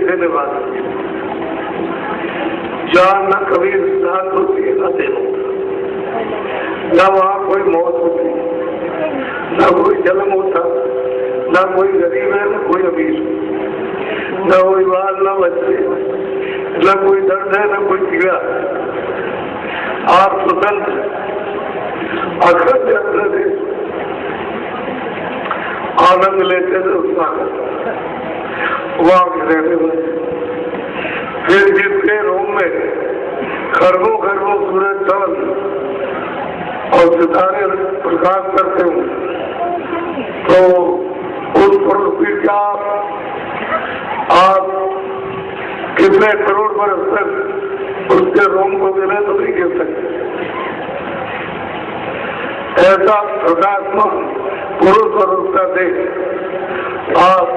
कैसे निभाते, जहाँ न कभी रात होती है न दिन होता, न वहाँ कोई मौत होती, न कोई जन्म होता, न कोई गरीब है न कोई अमीर, न कोई बाल न बच्चे, न कोई दर्द है न कोई पीड़ा। आप स्वतंत्र अखंड अपने देश आनंद लेते थे, उत्साह वहां के रहने वाले। फिर जिसके रोम में खरबों खरबों सूरज चांद और सितारे प्रकाश करते हो, तो उस पृथ्वी का आप कितने करोड़ बरस तक उसके रोम को मिले तो नहीं गिर सकते। ऐसा प्रकाशमान पुरुष और उसका देश आप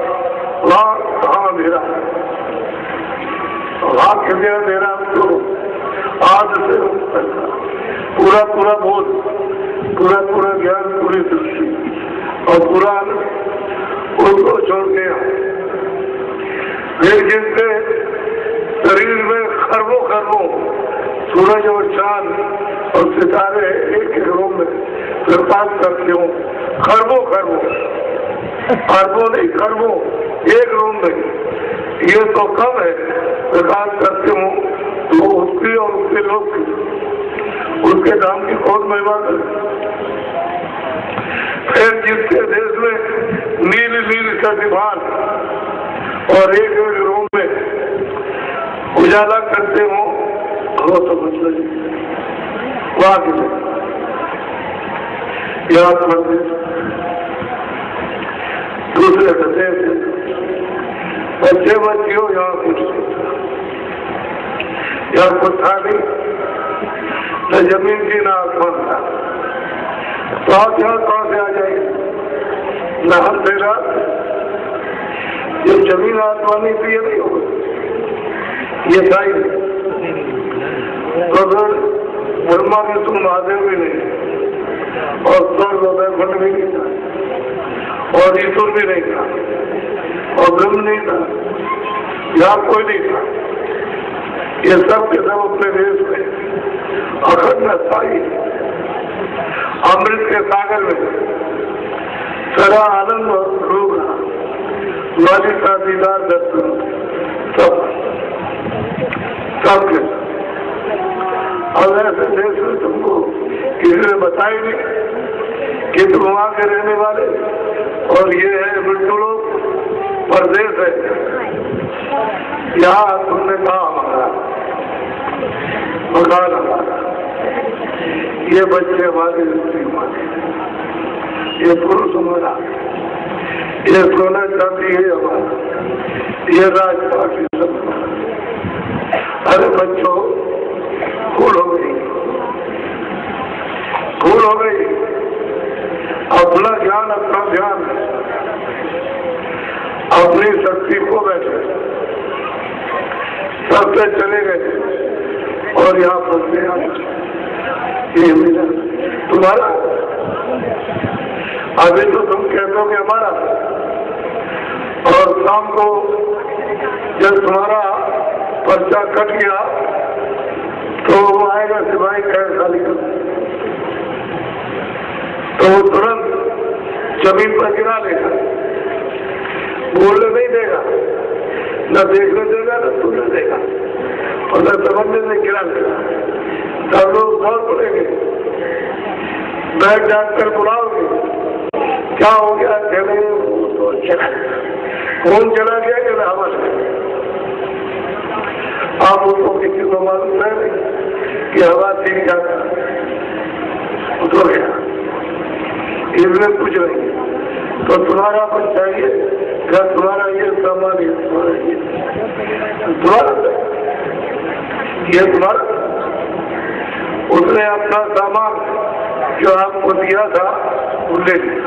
वहाँ कहाँ मेरा वहाँ कृपया मेरा तो आज से पूरा पूरा बोध, पूरा पूरा ज्ञान, पूरी दृष्टि और पूरा उसको छोड़ के फिर जिसके शरीर में खरबों खरबों सूरज और चांद और सितारे एक एक रूम में प्रकाश करते हो, खरबों खरबों, अरबों नहीं खरबों एक रूम में, ये तो कम है, प्रकाश करते हो तो उसकी और उसके लोग की, उसके नाम की कौन महिमा करे। फिर जिसके देश में नील नील का दीवान और एक एक रूम में उजाला करते हो, वो तो मतलब वहां के याद करते दूसरे प्रदेश बच्चे बच्चियों यहाँ कुछ यहाँ कुछ था नहीं, न जमीन की न आसमान था, तो आप यहाँ कहाँ से आ जाएंगे, न हम से रात, जब जमीन आसमानी तो ये नहीं होगा, ये था ही नहीं। तो फिर ब्रह्मा में तुम महादेव भी नहीं, और स्वर्ग और वैकुंठ भी नहीं था, और ईश्वर भी नहीं था, और ब्रह्म नहीं था, यहाँ कोई नहीं था। ये सब के सब अपने देश में अखंड स्थायी अमृत के सागर में सदा आनंद रूप वाली का दीदार दर्शन सबके। और ऐसे देश में तुमको किसी ने बताया नहीं कि तुम वहां के रहने वाले, और ये है बिल्कुल परदेश है, यहाँ तुमने कहा हमारा मकान हमारा, ये बच्चे हमारे, स्त्री हमारे, ये पुरुष हमारा, ये सोना चांदी है हमारा, ये राजपाट सब हमारा। अरे बच्चों भूल हो गई, भूल हो गई, अपना ज्ञान अपना ध्यान अपनी शक्ति को बैठे सबसे चले गए, और यहाँ फंसते ये मेरा तुम्हारा, अभी तो तुम कहते हो कि हमारा, और शाम को जब तुम्हारा पर्चा कट गया तो वो आएगा सिपाही कहे खाली कर, तो वो तुरंत जमीन पर गिरा लेगा, बोलने नहीं देगा, न देखने देगा न सुनने देगा, और न समझने से गिरा देगा। सब लोग दौड़ पड़ेंगे, बैठ जाकर बुलाओगे, क्या हो गया, चले तो चला, कौन चला गया कि हवा, आप उसको किसी को मालूम है कि हवा ठीक जाता तो गया, इसमें कुछ नहीं। तो तुम्हारा कुछ चाहिए, क्या तुम्हारा ये सामान है, तुम्हारा ये तुम्हारा, उसने अपना सामान जो आपको दिया था वो ले लिया,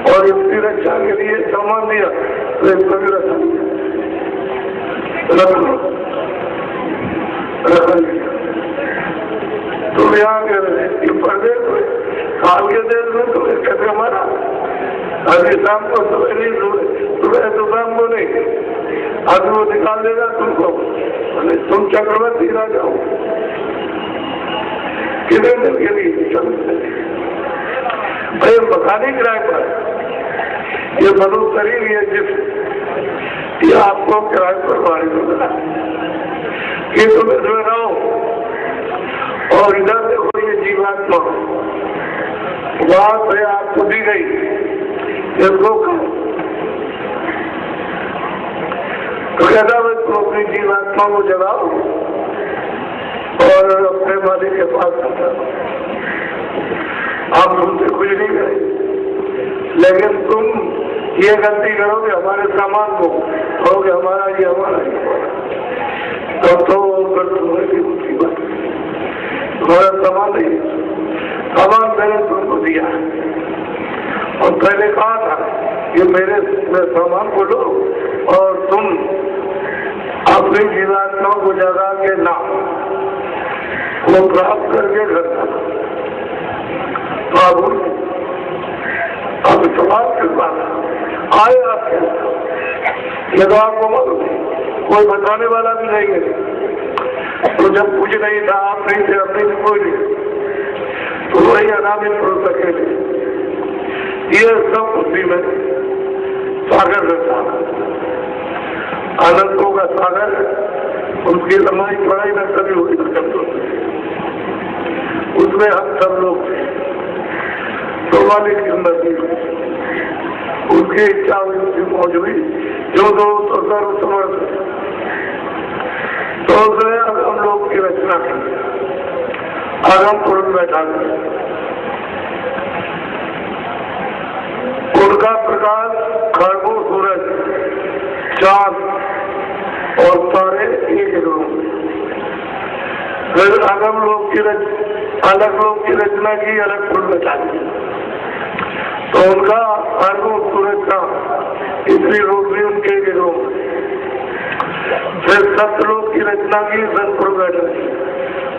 और इसकी रक्षा के लिए सामान दिया तो इसको भी रखा दिया, तुम यहाँ के प्रदेश में काल के देश में तुम्हें कैसे हमारा, अभी शाम को सुबह नहीं, सुबह तो शाम को नहीं, अभी वो निकाल देगा तुमको, तुम चक्रवर्ती राजा हो, कितने दिन के लिए भाई मकानी किराए पर, ये मनुष्य शरीर ये जिस ये आपको किराए पर मारी होगा कि तुम इसमें रहो। और इधर देखो ये जीवात्मा वहां से आपको दी गई, इसको तो कहता भाई तुम अपनी जीवात्मा को जगाओ और अपने मालिक के पास जाओ। आप तुमसे कुछ नहीं करें, लेकिन तुम ये गलती करोगे हमारे सामान को, कहोगे हमारा ये हमारा तो तुम्हारी मुसीबत, तुम्हारा सामान नहीं, सामान मैंने तुमको दिया और पहले कहा था कि मेरे सामान को लो और तुम अपनी जीवात्मा को जगा के नाम वो प्राप्त करके करना। बाबू अब सवाल किस बात आए आपके, ये तो आपको मालूम कोई बताने वाला भी नहीं है। तो जब कुछ नहीं था, आप नहीं थे, अपने से कोई नहीं, तो वही अनामित पुरुष सके। ये सब बुद्धि में सागर रहता है, आनंदों का सागर, उसकी लंबाई चौड़ाई में कभी हुई उसमें हम सब लोग थे। तो वाली की उन्नति उसकी इच्छा हुई, उसकी मौज हुई, जो दो तो सर्व समर्थ, तो उसने हम लोग की रचना की, आगम पुरुष बैठा कर उनका प्रकाश खरगों, सूरज, चांद और तारे एक रूप। फिर अगम लोग की अलग लोग की रचना की, अलग फूल बचा दी। तो उनका खरगों, सूरज का इतनी रूप भी उनके एक रूप। फिर सतलोक की रचना की, सतपुर बैठा,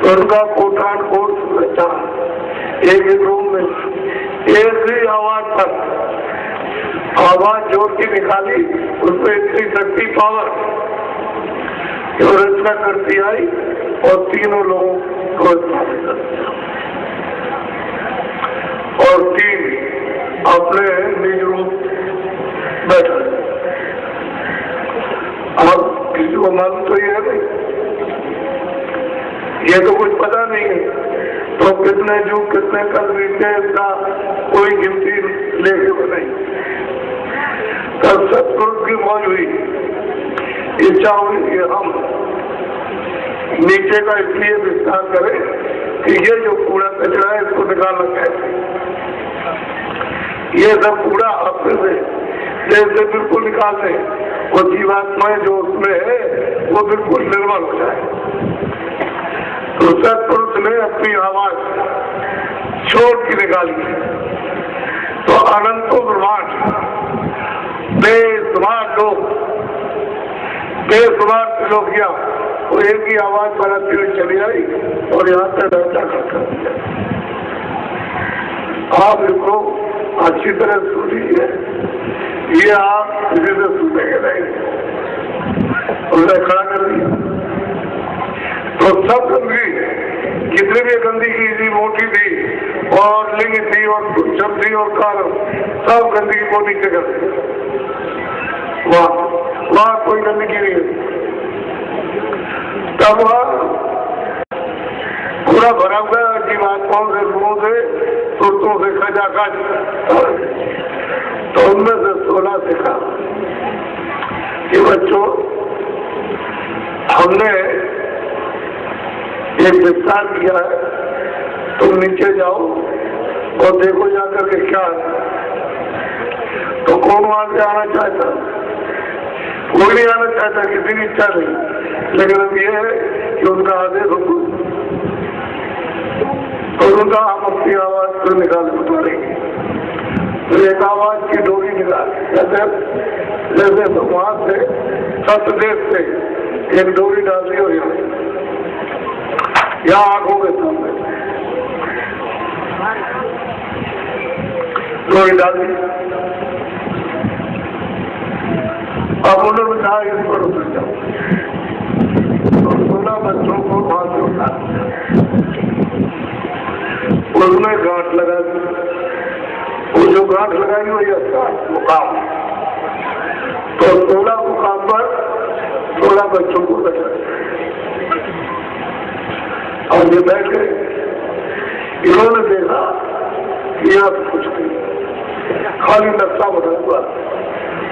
तो उनका कोटान कोट सूरज, चांद एक रूप में एक ही आवाज पर आवाज जोड़ के निकाली, उसमें इतनी शक्ति पावर जो रचना करती आई और तीनों लोगों को स्थापित करती। और तीन अपने निज रूप बैठा। अब किसी को मालूम तो ये नहीं, ये तो कुछ पता नहीं है। तो कितने जो कितने कल बीते इसका कोई गिनती लेके बनाई। तब सत्पुरुष की मौज हुई, इच्छा हुई कि हम नीचे का इसलिए विस्तार करें कि ये जो कूड़ा कचरा है इसको निकालना चाहिए। ये सब कूड़ा अपने से जैसे बिल्कुल निकाल दें, वो जीवात्माएं जो उसमें है वो बिल्कुल निर्मल हो जाए। तो सत्पुरुष ने अपनी आवाज छोड़ के निकाली, तो अनंतो ब्रह्मांड बेसुमार लोग, बेसुमार त्रिलोकियां वो एक ही आवाज बनाती हुई चली आई और यहाँ से रक्षा कर दिया। आप इसको अच्छी तरह सुन लीजिए, ये आप किसी से सुनेंगे नहीं। उन्होंने खड़ा कर दिया, तो सब गंदगी, जितनी भी गंदगी थी, मोटी थी और लिंग थी और छप थी और कारण, सब गंदगी को नीचे कर दी। वहां कोई गंदगी नहीं है। तब पूरा भरा हुआ जीवात्माओं से, गुणों से, सुरतों से खचाखच। तो उनमें से 16 सिखा कि बच्चों हमने एक विस्तार किया है, तुम नीचे जाओ और देखो जाकर के क्या है। तो कौन वहां से आना चाहता? कोई नहीं आना चाहता, किसी की इच्छा नहीं। लेकिन अब यह है कि उनका आदेश हो, तो उनका हम अपनी आवाज को निकाल उतारेंगे। तो एक आवाज की डोरी निकाल, जैसे तो वहां से सतदेश से एक डोरी डाल दी और यहाँ आंखों के सामने डोरी डाल दी। अब उन्होंने कहा इस पर उतर जाओ, तो 16 बच्चों को वहां से उठा, उसमें गांठ लगा दी। वो जो गांठ लगाई वही अच्छा मुकाम, तो 16 मुकाम पर 16 बच्चों को बैठा और ये बैठ गए। इन्होंने देखा कि यहाँ कुछ नहीं, खाली नक्शा बना हुआ,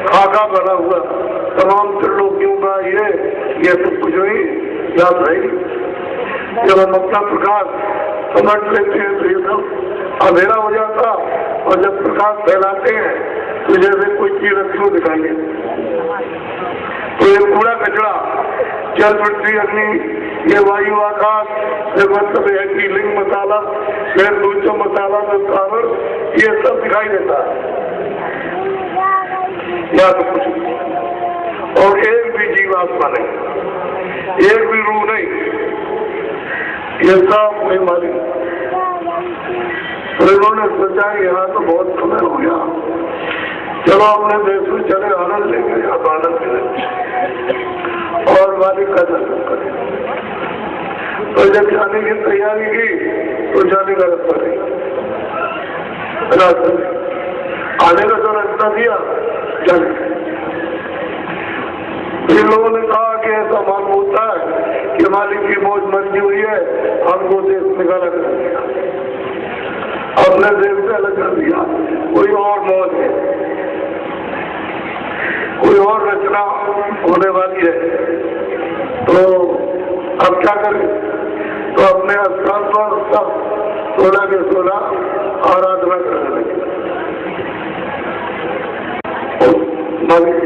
खाका बना हुआ, तमाम त्रिलोकियों का ये सब कुछ नहीं याद रहेगी। जब हम अपना प्रकाश समझ लेते हैं तो ये सब अंधेरा हो जाता, और जब प्रकाश फैलाते हैं तो जैसे कोई चीज अच्छी दिखाई देती। तो ये कूड़ा कचरा, जल पृथ्वी अग्नि, ये वायु आकाश, ये मतलब है कि लिंग मसाला, फिर दूसरा मसाला कारण, ये सब दिखाई देता है, या तो कुछ नहीं। और एक भी जीवात्मा नहीं, एक भी रूह नहीं, ये सब कोई मालिक। तो इन्होंने सोचा यहाँ तो बहुत समय हो गया, चलो अपने देश में चले, आनंद लेंगे, यहाँ तो आनंद लेंगे और मालिक का दर्शन करें। तो जब जाने की तैयारी की तो जाने का रास्ता नहीं, आने का तो रास्ता दिया, जाने। इन लोगों ने कहा कि ऐसा मालूम होता है कि मालिक की मौज मर्जी हुई है, हमको देश निकाला कर दिया, अपने देश से अलग कर दिया, कोई और मौज है, कोई और रचना होने वाली है। तो अब क्या करें? तो अपने स्थान पर सब 16 के 16 आराधना करने लगे। मालिक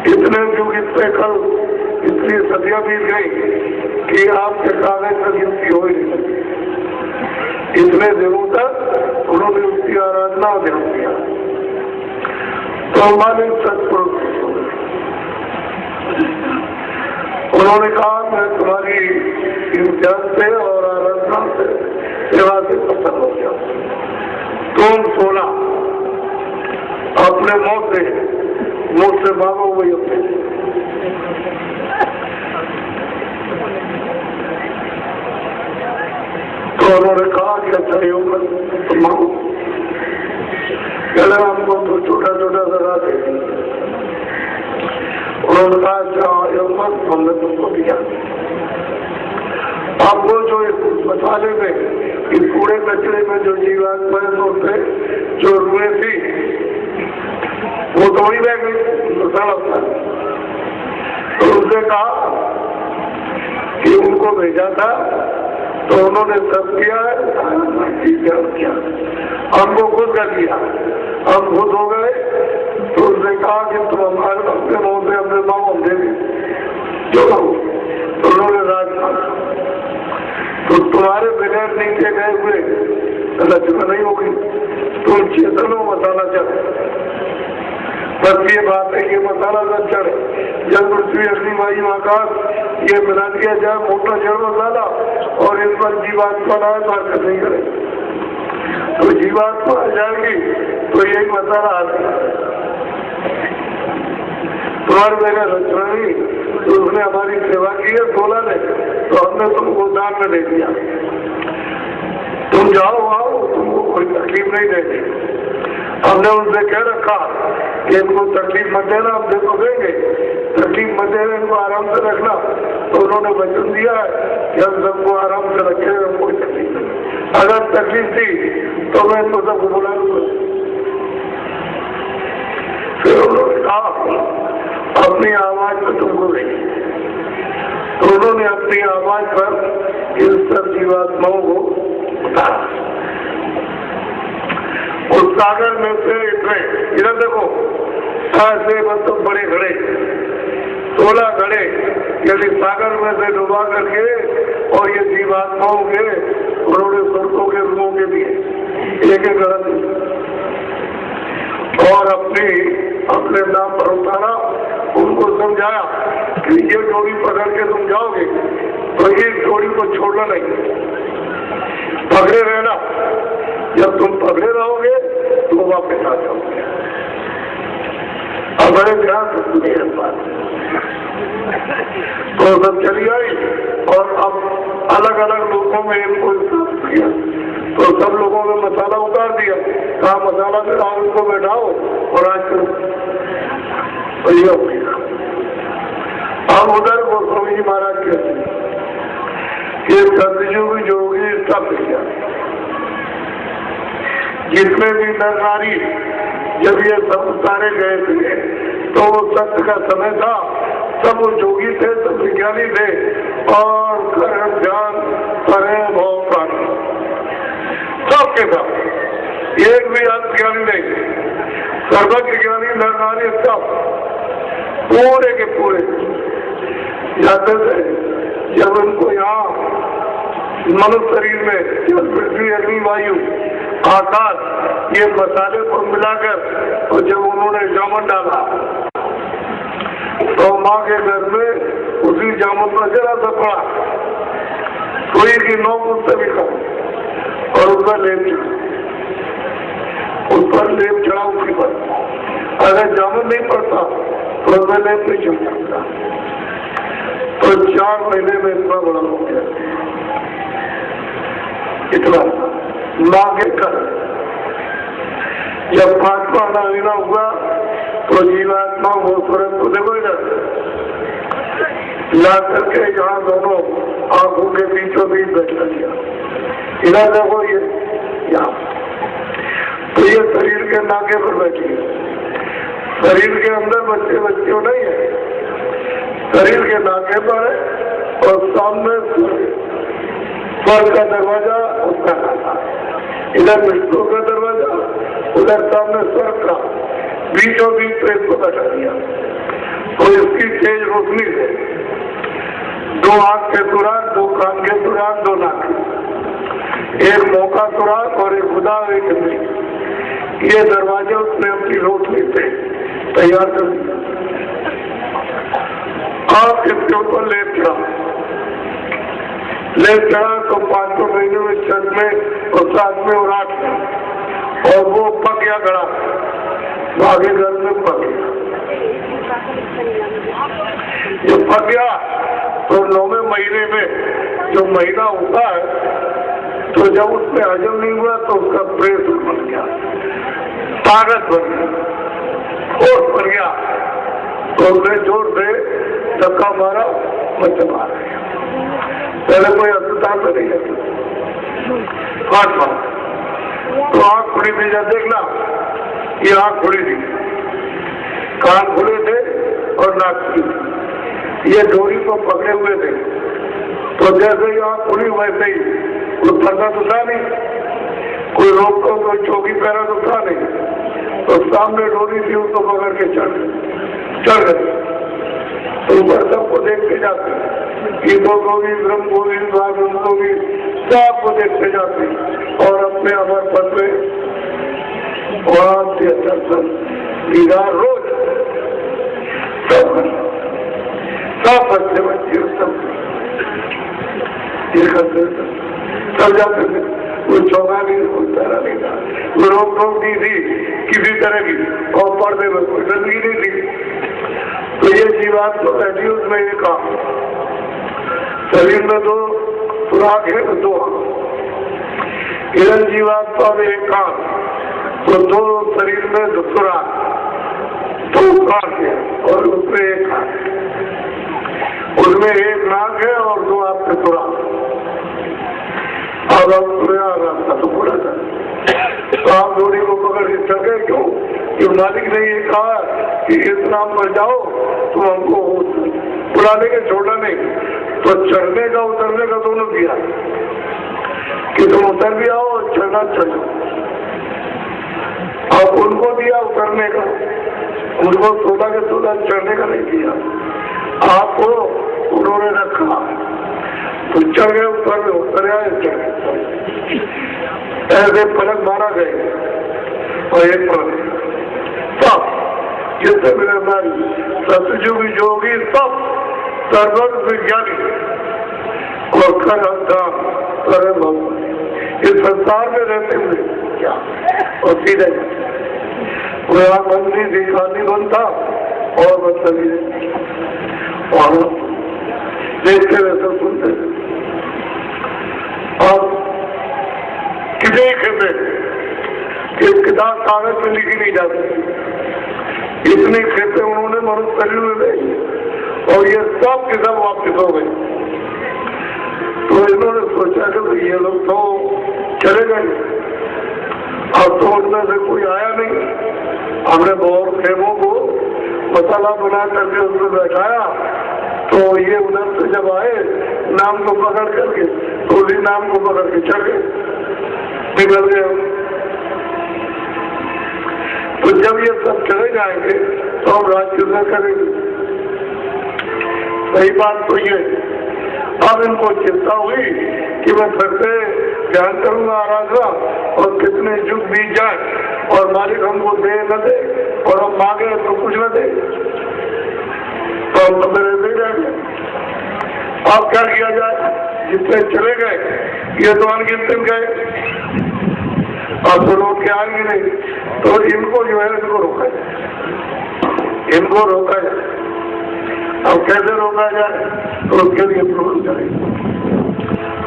इतने युग इतने कल इतनी सदियां बीत गई कि आपके कागज तक गिनती हो ही नहीं। इतने दिनों तक उन्होंने उसकी आराधना ध्यान दिया। तो हमारे सत्पुरुष उन्होंने कहा मैं तुम्हारी ध्यान से और आराधना से सेवा से प्रसन्न हो गया। तुम 16 अपने मुंह से मांगो वही अपने। तो उन्होंने कहा कि अच्छा योग मांगो, चले हमको तो छोटा छोटा सजा दे। उन्होंने कहा अच्छा योग हमने तुमको दिया। आपको जो इस मसाले में, इस कूड़े कचरे में जो जीवात्माएं होते जो रुए थी वो थोड़ी रह गई, मसाला था। तो उसने कहा कि उनको भेजा था तो उन्होंने सब किया है, किया, हमको खुद कर दिया, हम खुद हो गए। तो उसने कहा कि तुम हमारे अपने मुंह से अपने माँ को दे जो तो उन्होंने राजपाल तो तुम्हारे बगैर नीचे गए हुए रचना नहीं होगी, तुम चेतन हो, मसाला चढ़े। बस ये बात है, ये मसाला न चढ़े। जल पृथ्वी अग्नि वायु आकाश ये मिला दिया जाए मोटा जड़ मसाला और इस पर जीवात्मा ना तो हरकत नहीं करे। तो जीवात्मा आ जाएगी तो यही मसाला आ जाएगा। तुम्हारे बगैर रचना नहीं, तो उसने हमारी सेवा की है 16 ने, तो हमने तुमको दान में दे दिया। तुम जाओ आओ, तुमको कोई तकलीफ नहीं देगी। हमने उनसे कह रखा कि इनको तकलीफ मत देना, हम देखो देंगे, तकलीफ मत देना, इनको आराम से रखना। तो उन्होंने वचन दिया है कि हम सबको आराम से रखें, हम कोई तकलीफ नहीं। अगर तकलीफ थी तो मैं इनको सबको बुला लूंगा। फिर उन्होंने कहा अपनी आवाज पर तुमको नहीं। तो उन्होंने अपनी आवाज पर इन सब जीवात्माओं को उतारा। उस सागर में से इधर देखो, ऐसे मतलब बड़े घड़े 16 घड़े यदि सागर में से डुबा करके और ये जीवात्माओं के उन्होंने स्वर्गों के रूपों के दिए एक घड़ा और अपने नाम पर उतारा। उनको समझाया कि ये जोड़ी पकड़ के तुम जाओगे तो इस जोड़ी को छोड़ना नहीं, पकड़े रहना। जब तुम पकड़े रहोगे तो वापस आ जाओगे। बड़े ध्यान से सुनिए इस बात। तो सब चली आई और अब अलग अलग लोगों में इनको किया, तो सब लोगों में मसाला उतार दिया, कहा मसाला से आओ उनको बैठाओ और आज करो। बढ़िया हो गया। अब उधर गोस्वामी जी महाराज कहते हैं कि सतयुग योगी सब गया, जितने भी नर नारी जब ये सब उतारे गए थे तो वो सत्य का समय था, सब वो जोगी थे, सब विज्ञानी थे और कर्म ध्यान करे भाव प्राणी सबके साथ, एक भी अज्ञानी नहीं, सर्वज्ञ ज्ञानी नर नारी सब पूरे के पूरे जाते थे। जब उनको यहाँ मनुष्य शरीर में जल पृथ्वी अग्नि वायु आकाश ये मसाले को मिलाकर और जब उन्होंने जामुन डाला तो माँ के घर में उसी जामुन का जरा सा पड़ा, सुई की नोक उससे भी कम और उसका लेप चढ़ा, उस पर लेप चढ़ा उसके पर। अगर जामुन नहीं पड़ता तो उसमें लेप नहीं चढ़ सकता। तो 4 महीने में इतना बड़ा हो गया, इतना माँ के कर। जब 5वां महीना हुआ तो जीवात्मा वो स्वरूप को देखो इधर ला करके यहाँ दोनों आंखों के बीचों बीच बैठा दिया, इधर देखो ये यहाँ, तो ये शरीर के नाके पर बैठी है। शरीर के अंदर बच्चे बच्चियों नहीं है, शरीर के नाके पर है और सामने स्वर्ग का दरवाजा उसका नाका, इधर मृत्यु का दरवाजा उधर सामने स्वर्ग का, बीचों बीच पे इसको बैठा दिया। तो इसकी तेज रोशनी से 2 आंख के सुराग, 2 कान के सुराग, 2 नाक, एक मुंह का सुराग और एक खुदा एक नहीं, ये दरवाजे उसने अपनी रोशनी से तैयार कर दिया। आप इसके ऊपर लेप चढ़ा तो 5 महीने में 6 में और 7 में और 8 में और वो पक गया गड़ा, आगे घर में पक गया। जब पक गया तो 9वें महीने में जो महीना होता है तो जब उसमें हजम नहीं हुआ तो उसका प्रेशर बन गया, ताकत बन गया, फोर्स बन गया, तो उसने जोर से धक्का मारा, बच्चा मारा गया। पहले कोई अस्पताल में नहीं जाता, 5 बार तो आँख खुली थी, जब देखना ये आँख खुली थी, कान खुले थे और नाक खुली थी, ये डोरी को पकड़े हुए थे। तो जैसे ही आँख खुली वैसे ही कोई फंसा तो था नहीं, कोई रोक तो कोई चौकी पैरा तो था नहीं, तो सामने डोरी थी उसको पकड़ के चढ़ गए। तो ऊपर सबको देखते जाते, गीतों को भी, ब्रह्म को भी, भागवत को भी, सबको देखते जाते और अपने अमर पद में वहां से दर्शन दीदार रोज सब बच्चे सब जाते थे। वो चौका नहीं, कोई पैरा नहीं था, वो रोक टोक नहीं थी किसी तरह की और पर्दे में कोई गंदगी नहीं थी। तो ये जीवात तो बैठी उसमें एक आंख, शरीर में 2 सुराग है तो 2 आंख, इधर जीवात्मा में एक आंख तो 2 शरीर में 2 सुराग, 2 कान है और उसमें एक आंख, उसमें 1 नाक है और 2 आपके सुराग। अब आप रास्ता तो पूरा था, तो आप डोरी को पकड़ के चल गए। क्यों? कि मालिक ने ये कहा कि इतना मर जाओ तो हमको बुला लेके छोड़ना नहीं, तो चढ़ने का उतरने का दोनों दिया कि तुम उतर भी आओ और चढ़ना चढ़ो। अब उनको दिया उतरने का, उनको 16 के 16 चढ़ने का नहीं दिया, आपको उन्होंने रखा तो चढ़ गए, ऊपर में उतर आए, ऐसे फलक मारा गए और एक पलक सब जिससे मेरे हमारी सतयुग योगी सब सर्वज्ञ विज्ञानी और करे भगवान इस संसार में रहते हुए क्या और सीधे मंत्री थी, खाली बनता और मतलब ये और देखते रहते सुनते। अब किसी खेते कि किताब कागज में लिखी नहीं जा सकती, इतनी खेते उन्होंने मनुष्य शरीर में दी और ये सब के सब वापिस हो गए। तो इन्होंने सोचा कि ये लोग तो चले गए, अब तो उनमें से कोई आया नहीं। हमने बहुत खेमों को मसाला बना करके उसमें बैठाया, तो ये उधर से जब आए नाम को पकड़ करके तो उसी नाम को पकड़ के चढ़ गए, बिगड़ गए। तो जब ये सब चले जाएंगे तो हम राज्य में करेंगे। सही बात तो ये, अब इनको चिंता हुई कि मैं फिर से ध्यान करूंगा आराधना और कितने युग बीत जाए और मालिक हमको दे न दे और हम मांगे तो कुछ न दे, तो हम तो मेरे दे जाएंगे। अब क्या किया जाए, जितने चले गए ये तो अनगिनत गए, अब तो लोग के आएंगे नहीं, तो इनको जो है इनको रोका जाए, इनको रोका जाए। अब कैसे रोका जाए, तो उसके लिए प्रबंध करेंगे।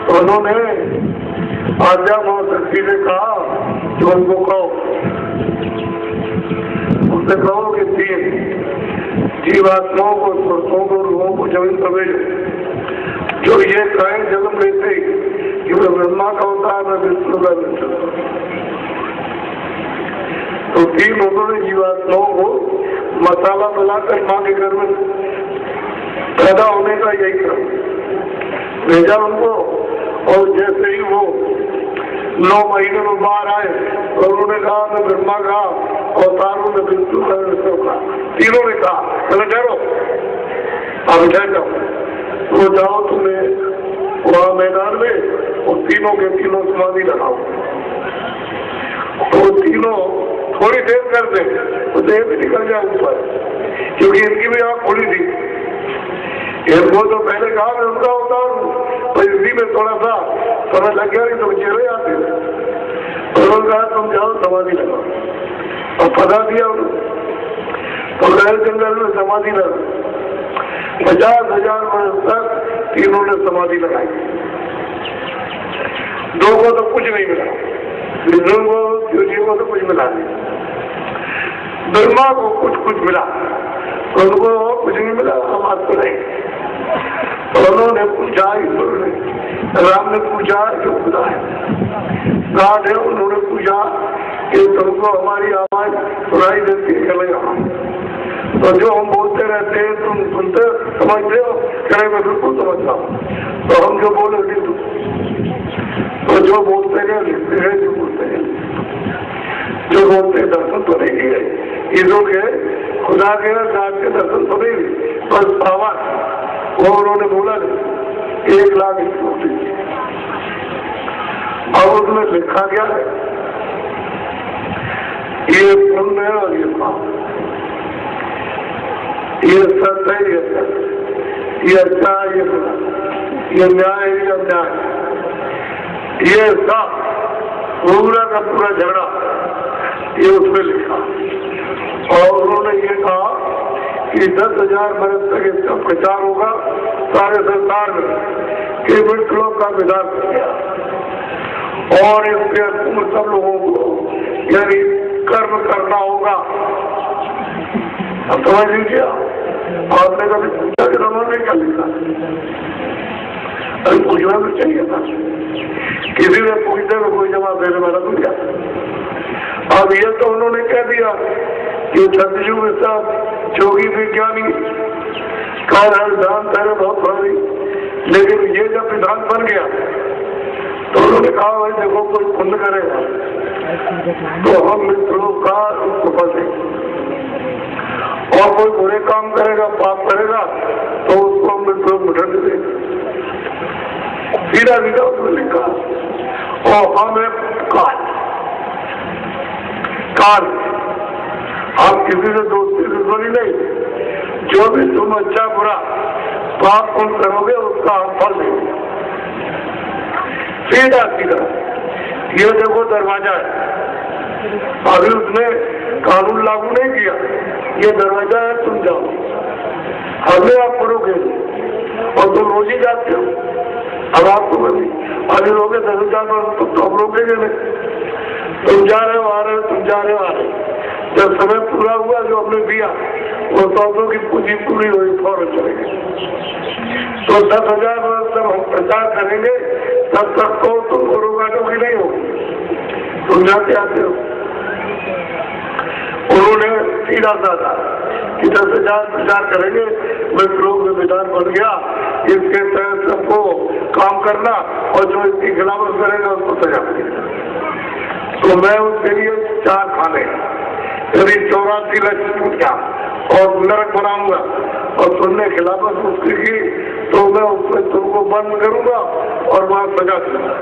तो उन्होंने आज्ञा महाशक्ति ने कहा कि उनको कहो, उनसे कहो कि जीवात्माओं को, स्वर्गों को, रूहों को जमीन पर भेजो, जो ये कहें जन्म लेते ही कि मैं ब्रह्मा का होता है, मैं विष्णु का विष्णु। तो 3 उन्होंने जीवात्माओं को मसाला मिलाकर मां के घर में पैदा होने का यही क्रम भेजा उनको। और जैसे ही वो 9 महीने में बाहर आए तो उन्होंने कहा मैं ब्रह्मा का अवतार हूं, मैं विष्णु का कहा, तीनों ने कहा चलो ठहरो, अब ठहर जाओ, तो जाओ तुम्हें वहां मैदान में और तीनों के तीनों समाधि लगाओ। तो तीनों थोड़ी देर कर दे तो देह भी निकल जाए ऊपर, क्योंकि इनकी भी आंख खुली थी। इनको तो पहले कहा मैं उनका होता हूँ, तो इसी में थोड़ा सा समय लग गया, नहीं तो चले आते। उन्होंने कहा तुम जाओ समाधि लगाओ, और फंसा दिया उन्होंने। तो गहरे जंगल में समाधि लगा, 50,000 वर्ष तक तीनों ने समाधि लगाई। 2 को तो कुछ नहीं मिला, विष्णु को, शिवजी को तो कुछ मिला नहीं, ब्रह्मा को कुछ मिला, उनको कुछ नहीं मिला, हम आपको नहीं। तो उन्होंने पूछा, ईश्वर ने, राम ने पूछा जो खुदा है गाड है, उन्होंने पूछा कि तुमको हमारी आवाज सुनाई देती है? तो जो हम बोलते रहते हैं तुम सुनते समझते हो? कहे मैं बिल्कुल समझता हूँ। तो हम जो बोले तो जो बोलते हैं लिखते हैं, जो बोलते हैं दर्शन तो नहीं किए ईश्वर के, खुदा के गाड के दर्शन तो नहीं, बस पावर वो उन्होंने बोला 1 लाख स्मृति। और उसमें लिखा गया है ये पुण्य है और ये पाप, ये सत्य है, ये सत्य, ये अच्छा है, ये बुरा, ये न्याय है, ये अन्याय, ये सब पूरा का पूरा झगड़ा ये उसमें लिखा। और उन्होंने ये कहा कि 10,000 वर्ष तक इसका प्रचार होगा सारे संसार में कि मृतलोक का विधान किया, और इसके सब लोगों को यानी कर्म करना होगा। अब समझ लीजिए, आपने कभी पूछा कि रमन ने क्या लिखा? अभी पूछना तो चाहिए था, किसी ने पूछने में कोई जवाब देने वाला नहीं था। अब ये तो उन्होंने कह दिया कि सतयुग में सब जोगी विज्ञानी कारण दान तेरे बहुत भारी, लेकिन ये जब विधान बन गया तो उन्होंने कहा भाई देखो कोई पुण्य करेगा तो हम मित्रों का उसको फंसे, और कोई बुरे काम करेगा, पाप करेगा तो उसको हम मित्रों को दंड देंगे। सीधा सीधा उसमें लिखा। और हमें काल आप किसी से दोस्ती दुश्मनी नहीं, जो भी तुम अच्छा बुरा पाप पुण्य करोगे उसका हम फल देंगे। सीधा सीधा ये देखो दरवाजा है, अभी उसने कानून लागू नहीं किया, ये दरवाजा है, तुम जाओ। हमें आप पढ़ोगे और तुम रोज ही जाते हो। अब आपको अभी लोगे 10,000 तो हम रोकेंगे नहीं। तुम जा रहे हो आ रहे हो, तुम जा रहे हो आ रहे हो। जब समय पूरा हुआ जो हमने दिया वो 100 की पूंजी पूरी हुई, फौरन चलेंगे। तो 10,000 वर्ष जब हम प्रचार करेंगे तब तक तो तुमको रोकाटोकी नहीं होगी, तुम जाते आते हो। उन्होंने सीधा साधा कि 10,000 प्रचार करेंगे, मैं लोग में विधान बन गया, इसके तहत सबको काम करना और जो इसकी खिलाफत करेगा उसको सजा मिलेगा। तो मैं उसके लिए 4 खाने, यदि 84 लक्ष्य पूछा और नरक बनाऊंगा और तुमने खिलाफत उसकी की तो मैं उसमें तुमको बंद करूंगा और वहां सजा दूंगा।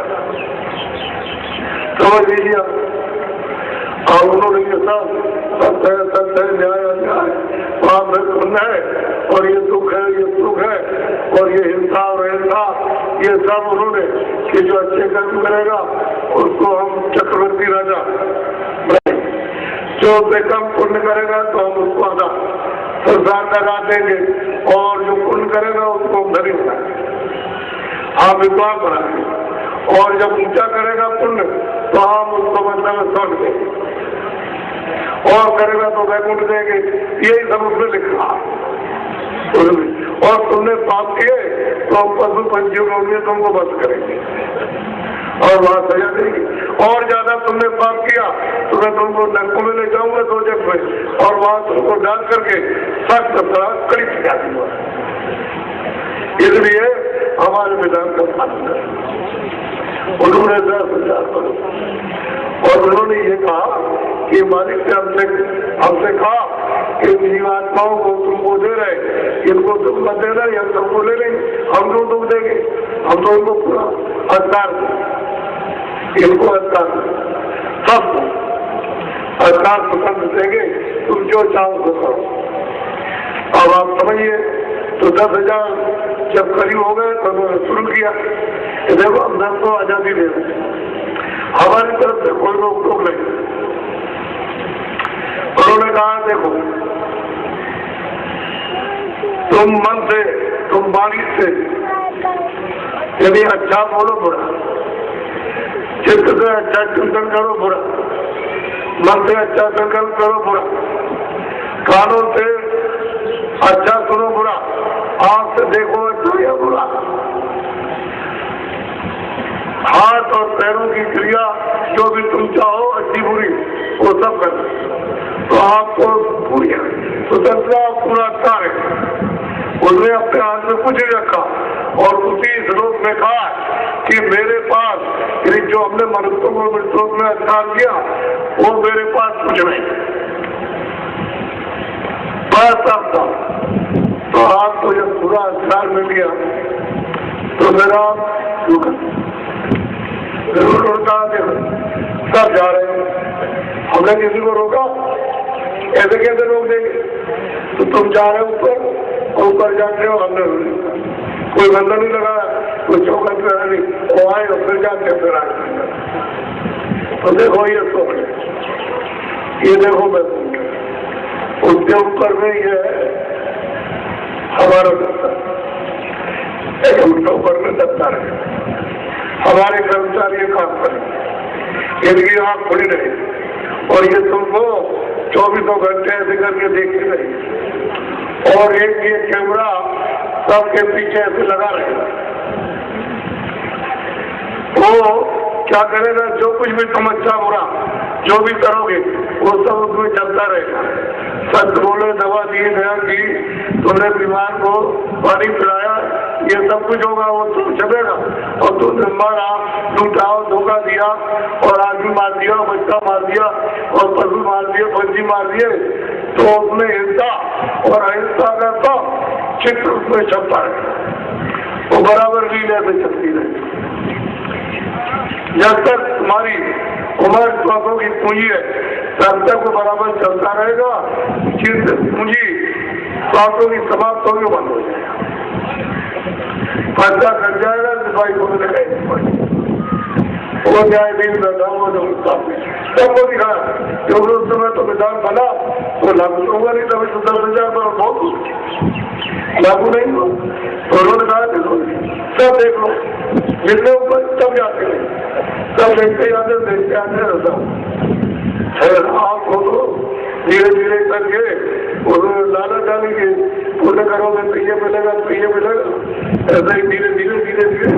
समझ लीजिए। और उन्होंने ये सत्य न्याय अन्याय पाप है पुण्य है और ये दुख है ये सुख है और ये हिंसा और अहिंसा, ये सब उन्होंने कि जो अच्छे कर्म करेगा उसको हम चक्रवर्ती राजा, जो बेकम पुण्य करेगा तो हम उसको आधा संसार लगा देंगे और जो पुण्य करेगा उसको हम धनी बनाएंगे, हम विद्वान बनाएंगे। और जब ऊंचा करेगा पुण्य तो हम उसको मतलब स्वर्ग देंगे और करेगा तो वैकुंठ देंगे। यही सब उसने लिखा। और तुमने पाप किए तो हम पशु पंछियों को उन्हें तुमको बस करेंगे और वहां सजा देंगे। और ज्यादा तुमने पाप किया तो मैं तुमको नरकों में ले जाऊंगा 2 जग में और वहां तुमको डाल करके सख्त कड़ी सजा दूंगा। इसलिए हमारे विधान का पालन करें। उन्होंने 10,000 करो और उन्होंने ये कहा कि मालिक से हमसे कहा कि जीवात्माओं को तुमको दे रहे, इनको दुख मत दे रहे, हम तुमको ले लेंगे, हम क्यों दुख देंगे, हम तो इनको पूरा अधिकार दें, इनको अधिकार सब अधिकार पसंद देंगे, तुम जो चाहो तो करो। अब आप समझिए। तो 10,000 जब करीब हो गए तो उन्होंने शुरू किया कि देखो हम सबको आजादी दे रहे, हमारी तरफ से कोई रोक टोक नहीं। उन्होंने कहा देखो तुम मन से, तुम वाणी से यदि अच्छा बोलो बुरा, चित्त से अच्छा चिंतन करो बुरा, मन से अच्छा संकल्प करो बुरा, कानों से अच्छा सुनो बुरा, आंख से देखो अच्छा या बुरा, हाथ और पैरों की क्रिया जो भी तुम चाहो अच्छी बुरी वो सब कर, तो आपको पूरी स्वतंत्रता पूरा अधिकार है। उसने अपने हाथ में कुछ नहीं रखा और उसी श्लोक में कहा कि मेरे पास जो हमने मनुष्यों को श्लोक में अधिकार दिया वो मेरे पास कुछ नहीं, बस आपका। तो आपको जब पूरा अधिकार मिल गया तो मेरा जरूर होता सब जा रहे हैं, हमने किसी को रोका, ऐसे कैसे रोक देंगे। तो तुम जा रहे हो ऊपर जाते हो, हमने कोई बंधन नहीं लगाया, कोई चौकट लगा नहीं, वो आए और फिर जाते फिर आए। तो देखो ये देखो मैं उसके ऊपर में ये हमारा दफ्तर, एक उनके ऊपर में दफ्तर है, हमारे कर्मचारी काम करें, इनकी आँख खुली रही और ये तुमको 24 घंटे ऐसे करके देखते रहे और एक ये कैमरा सबके पीछे ऐसे लगा रहेगा। वो क्या करेगा, जो कुछ भी तुम अच्छा बुरा जो भी करोगे वो सब उसमें चलता रहेगा। सच बोले, दवा दी, दया की, तुमने बीमार को पानी पिलाया, ये सब कुछ होगा, वो सब चलेगा। और तुमने मारा, लूटाओ, धोखा दिया और आदमी मार दिया, बच्चा मार दिया और पशु मार दिए, पंछी मार दिए, तो उसमें हिंसा और अहिंसा का तो चित्र उसमें चलता है, वो बराबर लीले से चलती रहे। जब तक तुम्हारी उम्र श्वासों की पूंजी है तब तक वो बराबर चलता रहेगा। जिस पूंजी श्वासों की समाप्त होगी बंद हो जाएगा, खर्चा कट जाएगा, सिपाही को मिलेगा। वो न्यायाधीश बैठा हुआ सबको दिखाया, क्योंकि उस समय तो विधान बना वो लागू होगा नहीं, तभी 10,000 पर बहुत लागू नहीं हुआ। तो उन्होंने कहा देखो सब देख लो, जितने ऊपर सब जाते हैं, सब देखते आते रहता आप हो तो धीरे धीरे करके उन्होंने लालच डालेंगे, पूरे करोगे तो ये मिलेगा तो ये मिलेगा, ऐसा ही धीरे धीरे धीरे धीरे।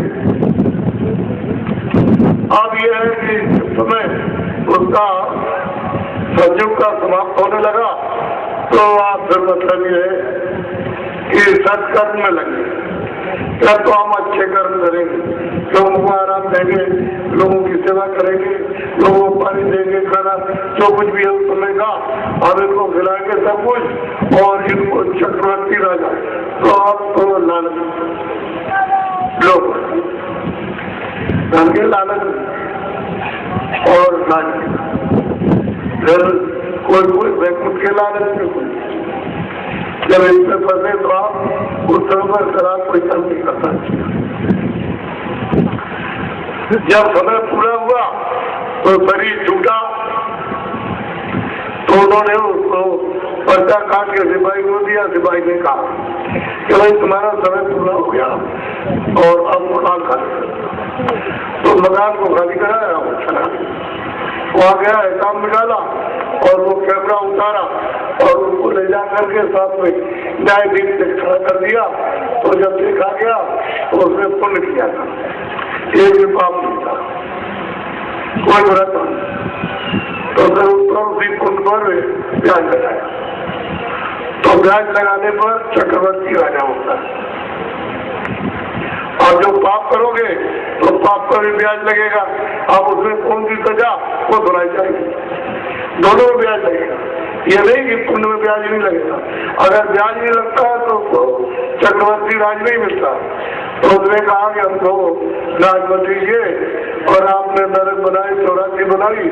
अब यह है कि समय उसका संयोग का समाप्त होने लगा तो आप फिर मतलब ये है कि सत्कर्म में लगे, क्या तो हम अच्छे कर्म करेंगे, लोगों को आराम देंगे, लोगों की सेवा करेंगे, लोगों को पानी देंगे, खाना जो कुछ भी है उस समय का हम इनको खिलाएंगे सब कुछ, और इनको चक्रवर्ती राजा तो आप तो लालच लोग धन के लालच और फिर कोई वैकुंठ के लालच में कोई जब इसमें फंसे तो आप उस समय पर शराब कोई कम नहीं करना चाहिए। जब समय पूरा हुआ तो शरीर छूटा तो उन्होंने उसको पर्चा काट के सिपाही को दिया। सिपाही ने कहा कि भाई तुम्हारा समय पूरा हो गया और अब मकान खाली, तो मकान को खाली कराया वो चला वहाँ गया, काम निकाला और वो कैमरा उतारा और उनको ले जा करके साथ में न्यायाधीश से खड़ा कर दिया। तो जब देखा गया तो उसने पुण्य किया था, एक भी पाप नहीं था, कोई बुरा था। तो फिर उसी पुण्य पर ब्याज लगाया, तो ब्याज लगाने पर चक्रवर्ती राजा होता है। और जो पाप करोगे तो पाप पर भी ब्याज लगेगा, अब उसमें कौन सी सजा वो सुनाई जाएगी, दोनों में ब्याज लगेगा। ये नहीं कि पुण्य में ब्याज नहीं लगेगा, अगर ब्याज नहीं लगता है तो चक्रवर्ती राज नहीं मिलता। तो उसने कहा कि हमको राज मत दीजिए, और आपने नरक बनाई, चौरासी बनाई,